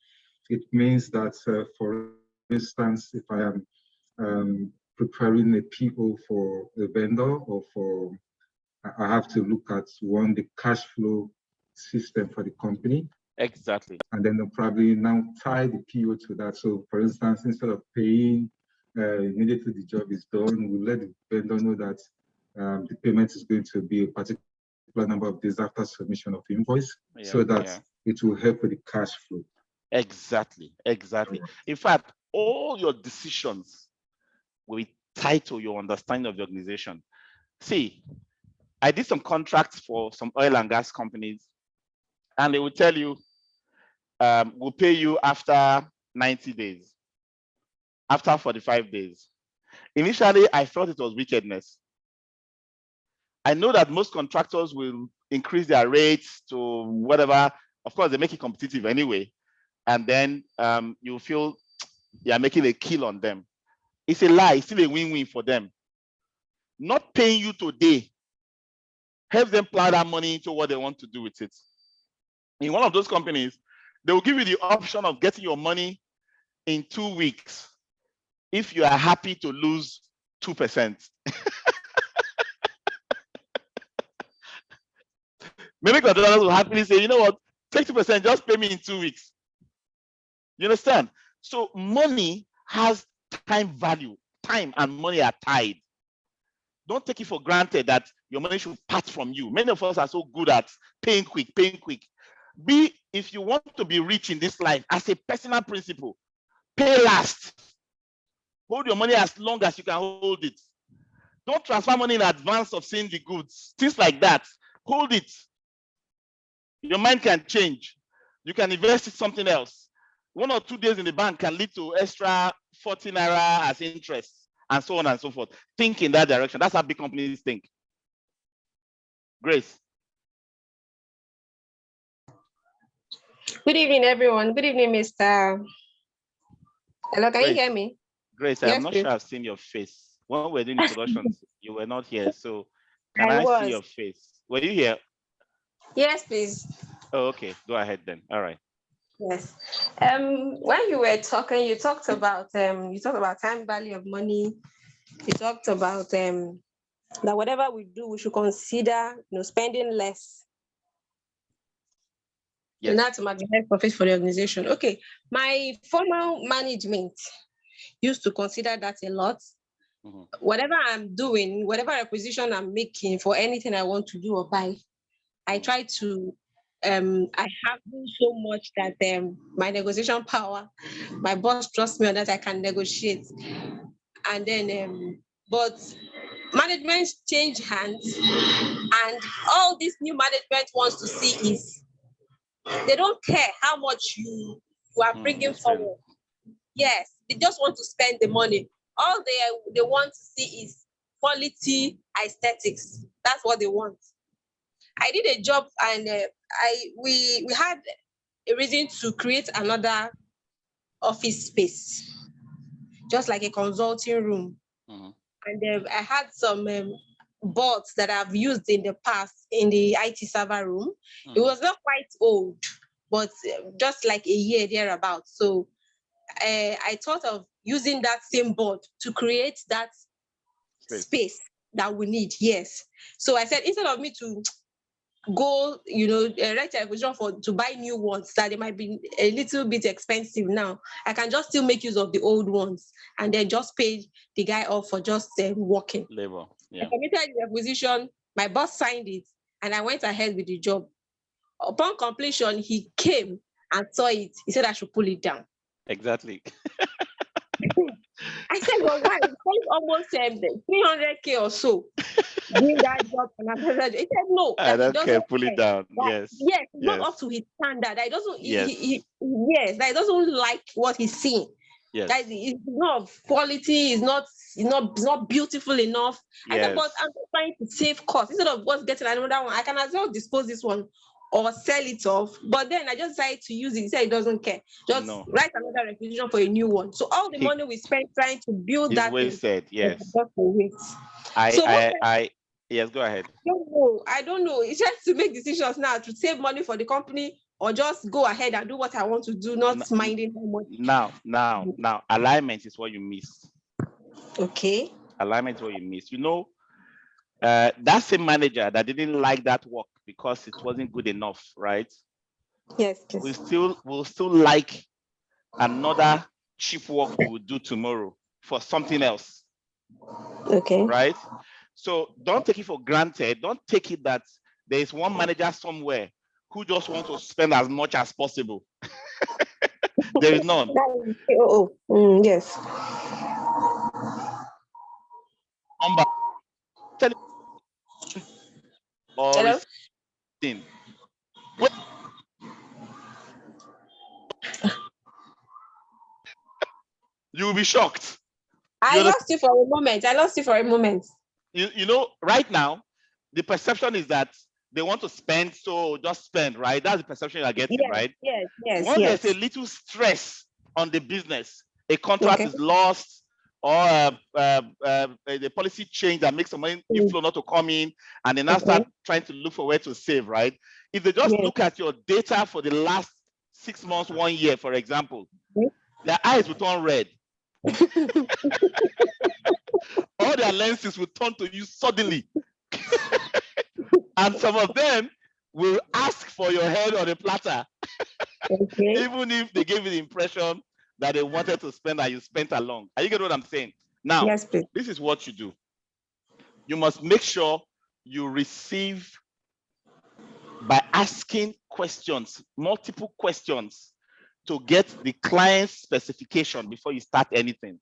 it means that, for instance, if I am preparing a PO for a vendor, or I have to look at the cash flow system for the company. Exactly. And then they'll probably now tie the PO to that. So for instance, instead of paying immediately the job is done, we'll let the vendor know that the payment is going to be a particular number of days after submission of the invoice, so that it will help with the cash flow. Exactly. In fact, all your decisions will tie to your understanding of the organization. See, I did some contracts for some oil and gas companies, and they will tell you, we'll pay you after 90 days, after 45 days. Initially, I thought it was wickedness. I know that most contractors will increase their rates to whatever. Of course, they make it competitive anyway. And then you feel you're making a kill on them. It's a lie. It's still a win-win for them. Not paying you today helps them plow that money into what they want to do with it. In one of those companies, they will give you the option of getting your money in 2 weeks if you are happy to lose 2%. Many contractors will happily say, you know what, take 2%, just pay me in 2 weeks. You understand? So money has time value. Time and money are tied. Don't take it for granted that your money should part from you. Many of us are so good at paying quick. If you want to be rich in this life, as a personal principle, pay last. Hold your money as long as you can hold it. Don't transfer money in advance of seeing the goods. Things like that. Hold it. Your mind can change. You can invest in something else. 1 or 2 days in the bank can lead to extra 40 naira as interest, and so on and so forth. Think in that direction. That's how big companies think. Grace. Good evening, everyone. Good evening, Mr. Hello, can you hear me? Grace, I'm not sure I've seen your face. When we were doing introductions, you were not here. So can I see your face? Were you here? Yes, please. Oh, okay. Go ahead then. All right. Yes. When you were talking, you talked about time value of money. You talked about that whatever we do, we should consider, spending less. Yes. And that's to maximize profit for the organization. Okay. My formal management, used to consider that a lot. Whatever I'm doing, whatever requisition I'm making for anything I want to do or buy, I try to, I have so much that my negotiation power, my boss trusts me on that I can negotiate. And then, but management change hands, and all this new management wants to see is they don't care how much you are bringing forward. Yes, they just want to spend the money. All they want to see is quality aesthetics. That's what they want. I did a job, and we had a reason to create another office space, just like a consulting room. And I had some boards that I've used in the past in the IT server room. It was not quite old, but just like a year thereabout. So I thought of using that same board to create that space that we need. Yes. So I said, instead of me to go, write a requisition to buy new ones that they might be a little bit expensive now, I can just still make use of the old ones and then just pay the guy off for just working. Labor. Yeah. I submitted the requisition, my boss signed it, and I went ahead with the job. Upon completion, he came and saw it. He said I should pull it down. Exactly. I said, well, why? It spent almost 300K or so doing that job. And he said, no, I that don't care, pull it down. That, Yes. Yes, it's not up to his standard. That he doesn't, Yes. That he doesn't like what he's seeing. Yes. That it's not of quality, it's not beautiful enough. Yes. I said, but I'm just trying to save costs. Instead of just getting another one, I can as well dispose this one or sell it off. But then I just decided to use it. He said he doesn't care. Just write another requisition for a new one. So all the money we spent trying to build that wasted. Yes. Yes, go ahead. I don't know. It's just to make decisions now to save money for the company, or just go ahead and do what I want to do, not minding how much. Now, alignment is what you miss. Okay. Alignment is what you miss. That same manager that didn't like that work because it wasn't good enough, right? Yes. We'll still like another cheap work you will do tomorrow for something else. Okay. Right? So don't take it for granted. Don't take it that there is one manager somewhere who just wants to spend as much as possible. There is none. Yes. Hello? You will be shocked. I lost you for a moment. Right now, the perception is that they want to spend, so just spend, right? That's the perception you are getting, right? Yes. Once there's a little stress on the business, a contract is lost, or the policy change that makes some money inflow not to come in, and they now start trying to look for where to save, right? If they just look at your data for the last 6 months, 1 year, for example, their eyes will turn red. All their lenses will turn to you suddenly. And some of them will ask for your head on a platter. Even if they gave you the impression that they wanted to spend and you spent along. Are you getting what I'm saying? Now, this is what you do. You must make sure you receive by asking questions, multiple questions, to get the client's specification before you start anything.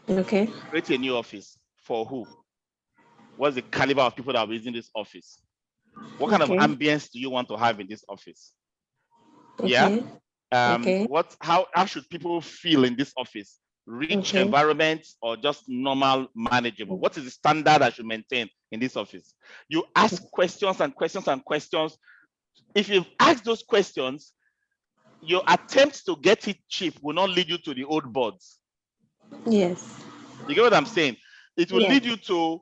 Okay. Create a new office. For who? What's the caliber of people that are using this office? What kind of ambience do you want to have in this office? Yeah. How should people feel in this office? Rich environment or just normal manageable? What is the standard I should maintain in this office? You ask questions and questions and questions. If you've asked those questions, your attempts to get it cheap will not lead you to the old boards. Yes. You get what I'm saying? It will lead you to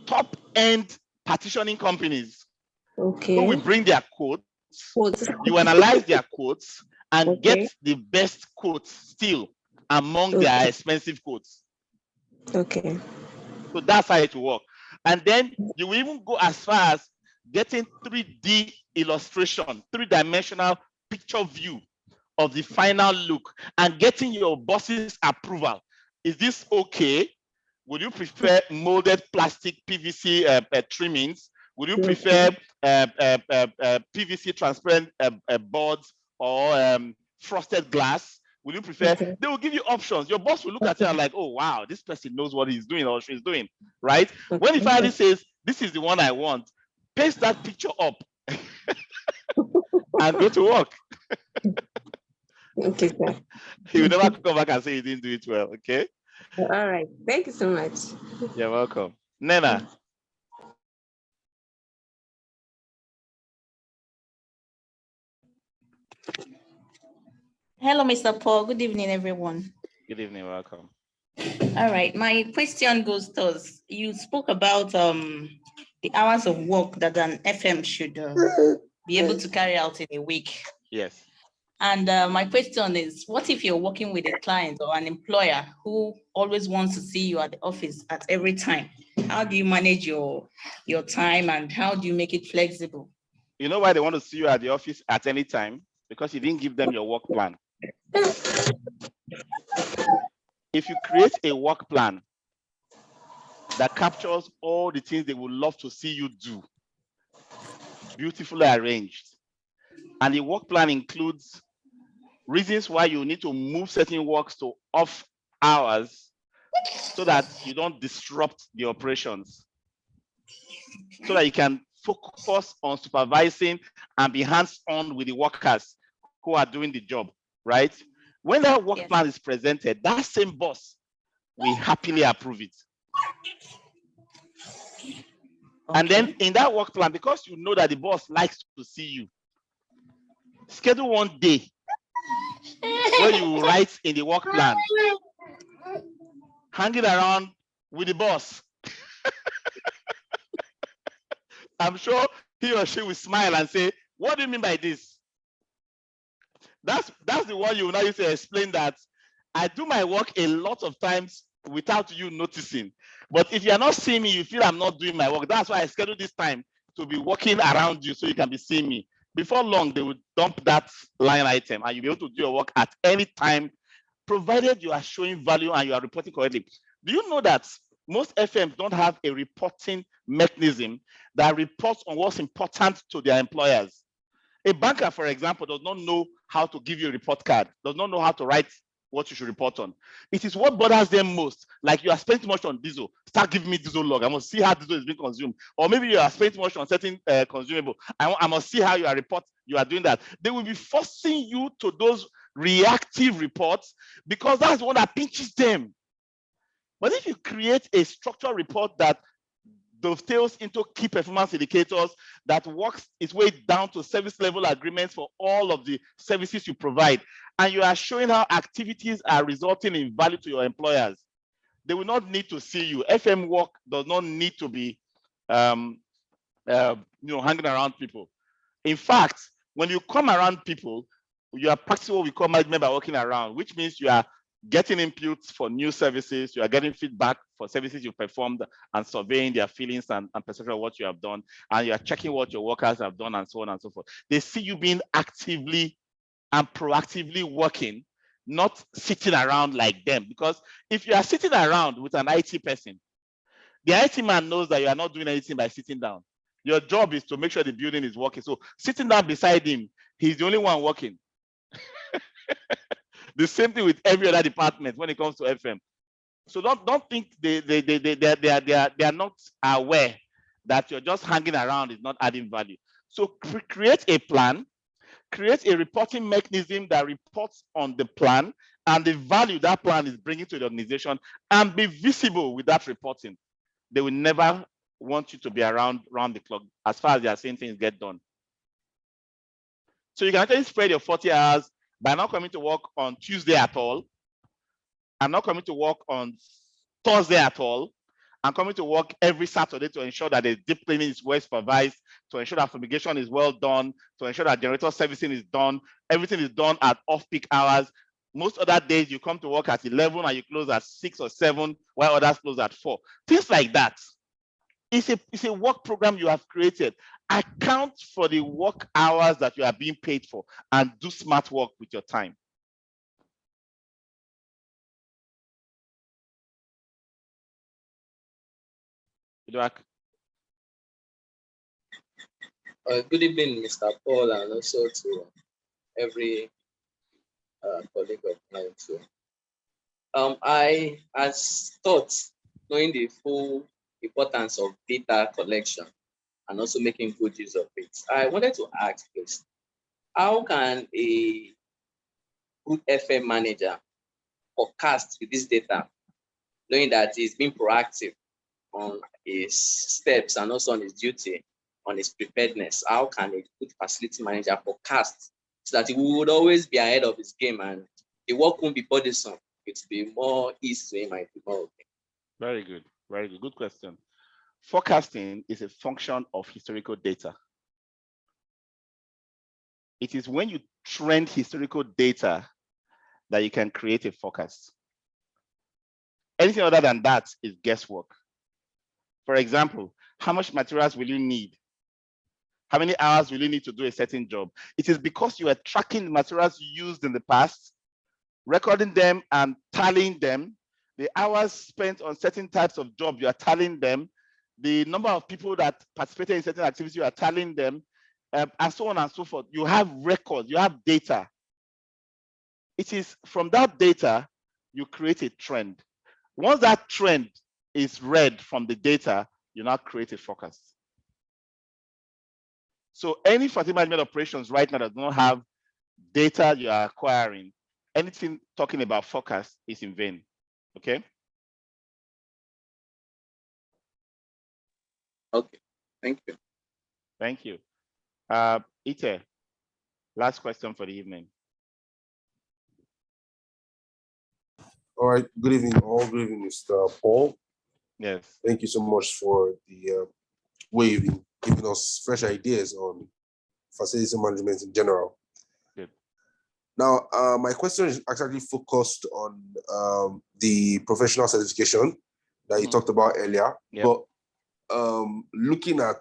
top-end partitioning companies who will bring their quotes. You analyze their quotes and get the best quotes still among their expensive quotes. Okay. So that's how it will work. And then you will even go as far as getting 3D illustration, 3-dimensional picture view of the final look and getting your boss's approval. Is this okay? Would you prefer molded plastic PVC trimmings? Would you prefer PVC transparent boards or frosted glass? Will you prefer? They will give you options. Your boss will look at you and like, oh wow, this person knows what he's doing or she's doing, right? When he finally says, this is the one I want, paste that picture up and go to work. Okay, sir. He will never come back and say he didn't do it well, okay? All right. Thank you so much. You're welcome. Nena. Hello, Mr. Paul. Good evening, everyone. Good evening. Welcome. All right. My question goes to us. You spoke about the hours of work that an FM should be able to carry out in a week. Yes. And my question is, what if you're working with a client or an employer who always wants to see you at the office at every time? How do you manage your time and how do you make it flexible? You know why they want to see you at the office at any time? Because you didn't give them your work plan. If you create a work plan that captures all the things they would love to see you do, beautifully arranged, and the work plan includes reasons why you need to move certain works to off hours so that you don't disrupt the operations, so that you can focus on supervising and be hands-on with the workers who are doing the job, right? When that work plan is presented, that same boss will happily approve it. Okay. And then in that work plan, because you know that the boss likes to see you, schedule one day where you write in the work plan, hanging around with the boss. I'm sure he or she will smile and say, what do you mean by this? That's the one you will now use to explain that I do my work a lot of times without you noticing. But if you're not seeing me, you feel I'm not doing my work. That's why I schedule this time to be working around you so you can be seeing me. Before long, they will dump that line item and you'll be able to do your work at any time, provided you are showing value and you are reporting correctly. Do you know that most FMs don't have a reporting mechanism that reports on what's important to their employers? A banker, for example, does not know how to give you a report card, does not know how to write what you should report on. It is what bothers them most. Like you are spending too much on diesel, start giving me diesel log. I must see how diesel is being consumed. Or maybe you are spending too much on certain consumable. I must see how you are doing that. They will be forcing you to those reactive reports because that's the one that pinches them. But if you create a structured report that dovetails into key performance indicators, that works its way down to service level agreements for all of the services you provide, and you are showing how activities are resulting in value to your employers, they will not need to see you. FM work does not need to be hanging around people. In fact, when you come around people, you are practicing what we call management by working around, which means you are getting inputs for new services, you are getting feedback for services you performed and surveying their feelings and perception of what you have done, and you are checking what your workers have done and so on and so forth. They see you being actively and proactively working, not sitting around like them. Because if you are sitting around with an IT person, the IT man knows that you are not doing anything by sitting down. Your job is to make sure the building is working. So sitting down beside him, he's the only one working. The same thing with every other department when it comes to FM. So don't think they are not aware that you're just hanging around is not adding value. So create a plan, create a reporting mechanism that reports on the plan and the value that plan is bringing to the organization, and be visible with that reporting. They will never want you to be around the clock as far as they are saying things get done. So you can actually spread your 40 hours by not coming to work on Tuesday at all. I'm not coming to work on Thursday at all. I'm coming to work every Saturday to ensure that the deep cleaning is well supervised, to ensure that fumigation is well done, to ensure that generator servicing is done. Everything is done at off-peak hours. Most other days you come to work at 11 and you close at 6 or 7, while others close at 4. Things like that. It's a work program you have created. Account for the work hours that you are being paid for and do smart work with your time. Good evening, Mr. Paul, and also to every colleague of mine too. I has thought, knowing the full importance of data collection and also making good use of it, I wanted to ask this: how can a good FM manager forecast with this data, knowing that he's being proactive on his steps and also on his duty, on his preparedness? How can a good facility manager forecast so that he would always be ahead of his game and the work won't be burdensome? It will be more easy to him and more okay. Very good. Very good. Good question. Forecasting is a function of historical data. It is when you trend historical data that you can create a forecast. Anything other than that is guesswork. For example, how much materials will you need? How many hours will you need to do a certain job? It is because you are tracking the materials used in the past, recording them and tallying them, the hours spent on certain types of jobs, you are tallying them, the number of people that participated in certain activities, you are tallying them, and so on and so forth. You have records, you have data. It is from that data, you create a trend. Once that trend is read from the data, you now create a forecast. So any facility management operations right now that do not have data you are acquiring, anything talking about forecast is in vain. Okay. Okay. Thank you. Thank you. Ite, last question for the evening. All right. Good evening, all. Good evening, Mr. Paul. Yes. Thank you so much for the way you've been giving us fresh ideas on facility management in general. Good. Now, my question is actually focused on the professional certification that you talked about earlier. Yep. But looking at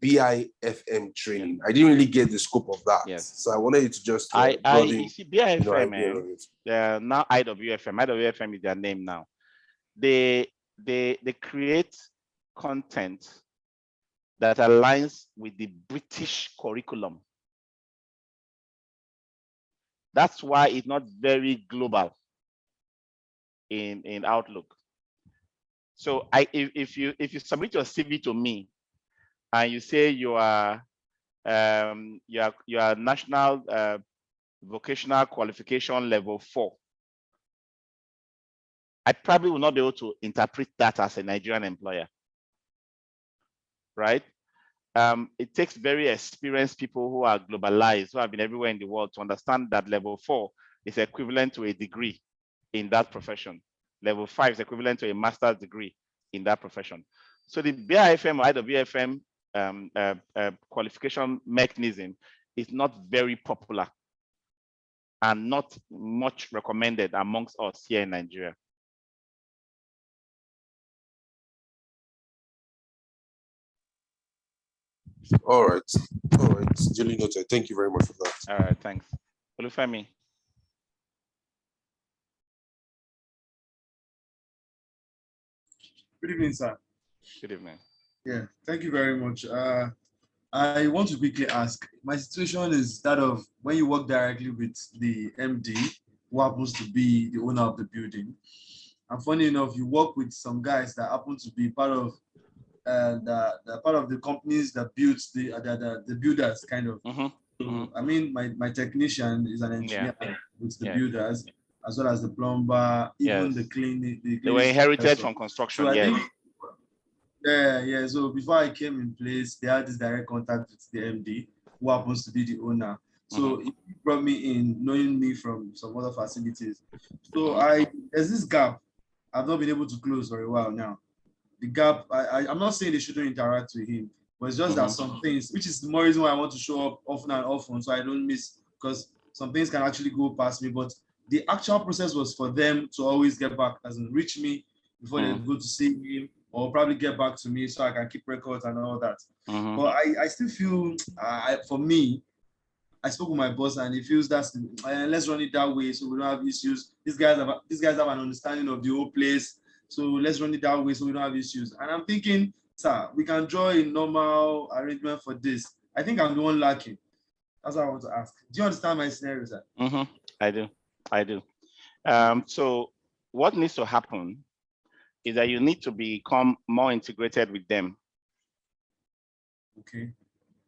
BIFM training, I didn't really get the scope of that. Yes. So I wanted you to just you see BIFM, idea of it. now IWFM. IWFM is their name now. They create content that aligns with the British curriculum. That's why it's not very global in outlook. So if you submit your CV to me and you say you are national vocational qualification level 4, I probably will not be able to interpret that as a Nigerian employer, right? It takes very experienced people who are globalized, who have been everywhere in the world, to understand that level 4 is equivalent to a degree in that profession. Level 5 is equivalent to a master's degree in that profession. So the BIFM or IWFM qualification mechanism is not very popular and not much recommended amongst us here in Nigeria. All right. Duly noted. Thank you very much for that. All right, thanks. Olufemi. Good evening, sir. Good evening. Yeah, thank you very much. I want to quickly ask, my situation is that of when you work directly with the MD, who happens to be the owner of the building. And funny enough, you work with some guys that happen to be part of the part of the companies that builds the builders, kind of. So, I mean, my technician is an engineer with the builders, as well as the plumber, even the cleaning. They were inherited from construction. So So before I came in place, they had this direct contact with the MD, who happens to be the owner. So he brought me in, knowing me from some other facilities. So there's this gap I've not been able to close for a while now. The gap, I'm not saying they shouldn't interact with him, but it's just that some things, which is the more reason why I want to show up often and often, so I don't miss, because some things can actually go past me. But the actual process was for them to always get back, as in reach me before they go to see him, or probably get back to me so I can keep records and all that. Mm-hmm. But I still feel, for me, I spoke with my boss and he feels that's let's run it that way so we don't have issues. These guys have an understanding of the whole place, so let's run it that way so we don't have issues. And I'm thinking, sir, we can draw a normal arrangement for this. I think I'm the one lacking. That's what I want to ask. Do you understand my scenario, sir? Mm-hmm. I do. So what needs to happen is that you need to become more integrated with them. Okay.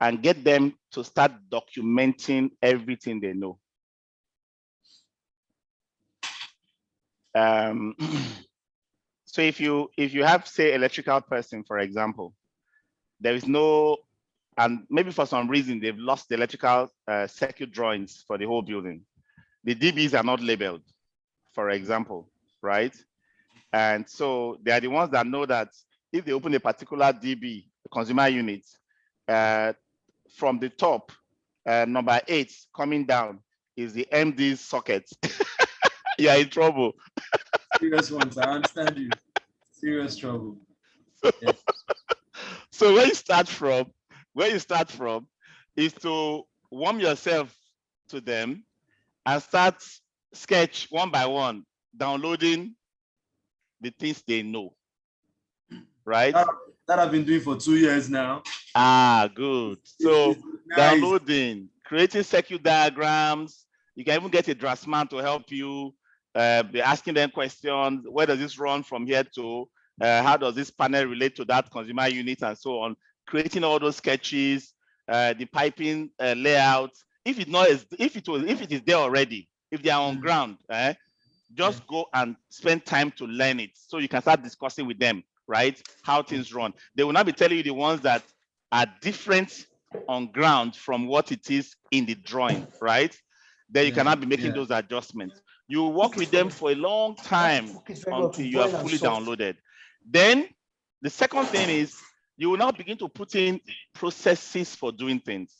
And get them to start documenting everything they know. So if you have, say, electrical person, for example, there is no, and maybe for some reason they've lost the electrical circuit drawings for the whole building. The DBs are not labeled, for example, right? And so they are the ones that know that if they open a particular DB, the consumer unit, from the top, number 8 coming down is the MD's socket. You're in trouble. Serious ones, I understand you. Serious trouble. Yeah. So where you start from is to warm yourself to them and start sketch one by one, downloading the things they know. Right? That I've been doing for 2 years now. Ah, good. So nice. Downloading, creating circuit diagrams. You can even get a draftsman to help you. Be asking them questions. Where does this run from here to? How does this panel relate to that consumer unit and so on? Creating all those sketches, the piping layout. If it is there already, if they are on ground, just go and spend time to learn it so you can start discussing with them, right? How things run. They will not be telling you the ones that are different on ground from what it is in the drawing, right? Then you cannot be making those adjustments. You work with them for a long time until you are fully downloaded. Then the second thing is you will now begin to put in processes for doing things.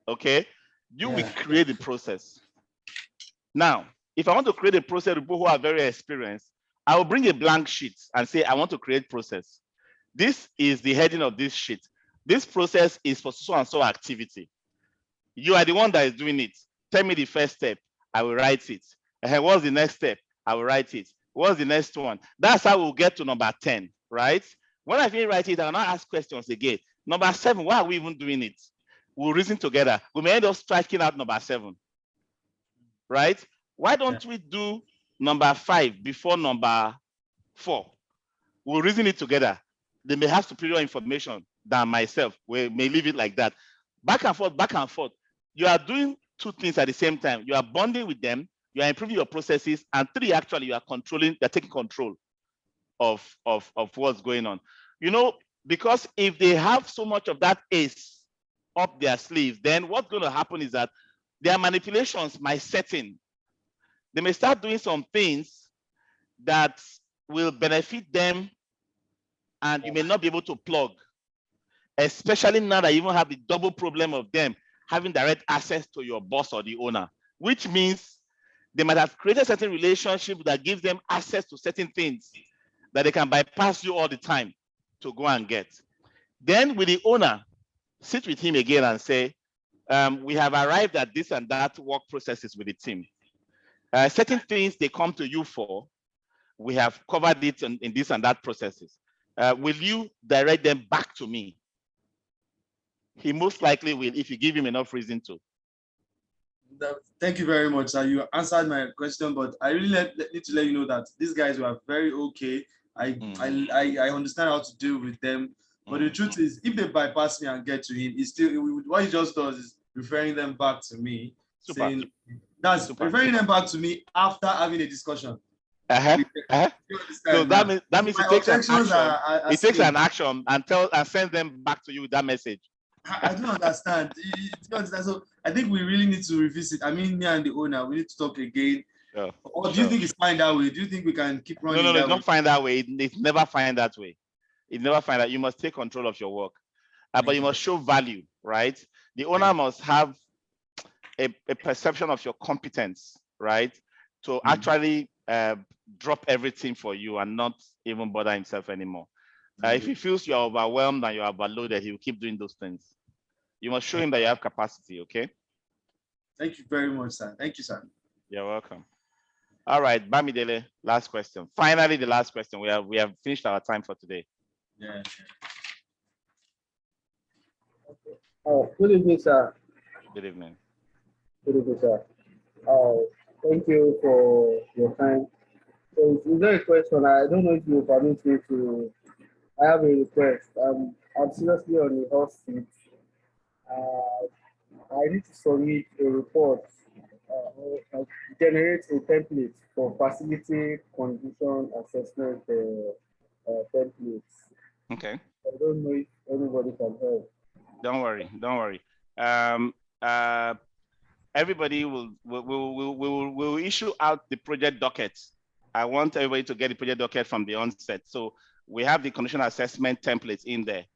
Okay? You will create the process. Now, if I want to create a process with people who are very experienced, I will bring a blank sheet and say, I want to create process. This is the heading of this sheet. This process is for so and so activity. You are the one that is doing it. Tell me the first step. I will write it. And what's the next step? I will write it. What's the next one? That's how we'll get to number 10, right? When I finish writing it, I will not ask questions again. Number 7, why are we even doing it? We'll reason together. We may end up striking out number 7, right? Why don't we do number 5 before number 4? We'll reason it together. They may have superior information than myself. We may leave it like that. Back and forth, back and forth. You are doing 2 things at the same time. You are bonding with them, you are improving your processes, and 3, actually, you are controlling, you're taking control of what's going on. You know, because if they have so much of that ace up their sleeves, then what's going to happen is that their manipulations might set in. They may start doing some things that will benefit them and you may not be able to plug, especially now that you even have the double problem of them having direct access to your boss or the owner, which means they might have created a certain relationship that gives them access to certain things that they can bypass you all the time to go and get. Then with the owner, sit with him again and say, we have arrived at this and that work processes with the team. Certain things they come to you for, we have covered it in this and that processes. Will you direct them back to me? He most likely will if you give him enough reason to. Thank you very much, sir. You answered my question, but I really need to let you know that these guys were very okay. I understand how to deal with them. But the truth is, if they bypass me and get to him, he's still what he just does is referring them back to me, saying that's referring them back to me after having a discussion. So that means it takes an action. It takes an action and sends them back to you with that message. I don't understand. So I think we really need to revisit. I mean, me and the owner, we need to talk again. Or do you think it's fine that way? Do you think we can keep running? No, it's not fine that way. It's never fine that way. It's never fine that you must take control of your work, but you must show value, right? The owner must have a perception of your competence, right? To actually drop everything for you and not even bother himself anymore. If he feels you're overwhelmed and you're overloaded, he will keep doing those things. You must show him that you have capacity, okay? Thank you very much, sir. Thank you, sir. You're welcome. All right, Bamidele, last question. Finally, the last question. We have finished our time for today. Yeah. Oh, good evening, sir. Good evening. Good evening, sir. Thank you for your time. So is there a question? I don't know if you permit me to. I have a request. I'm seriously on the hot seat. I need to submit a report, generate a template for facility condition assessment templates. Okay. I don't know if anybody can help. Don't worry. Don't worry. Everybody will issue out the project docket. I want everybody to get the project docket from the onset. So we have the condition assessment templates in there.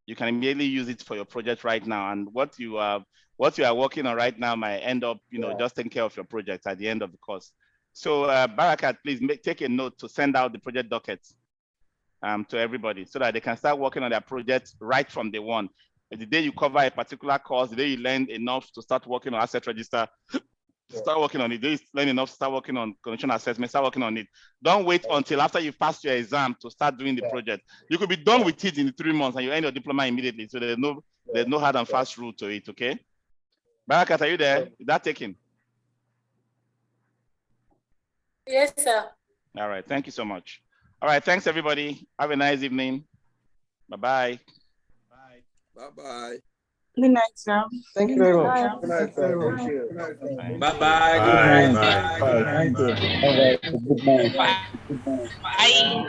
You can immediately use it for your project right now. And what you are working on right now might end up, just taking care of your project at the end of the course. So Barakat, please take a note to send out the project dockets to everybody so that they can start working on their project right from day one. The day you cover a particular course, the day you learn enough to start working on asset register, start working on it. The day you learn enough to start working on condition assessment, start working on it. Don't wait until after you've passed your exam to start doing the project. You could be done with it in 3 months and you end your diploma immediately. So there's no hard and fast rule to it, okay? Barakat, are you there? Is that taken? Yes, sir. All right, thank you so much. All right, thanks everybody. Have a nice evening. Bye-bye. Bye-bye. Good night, sir. Thank you very much. Good night, sir. Thank you. Bye-bye. Bye. Bye. Thank you. Have a good night. Bye.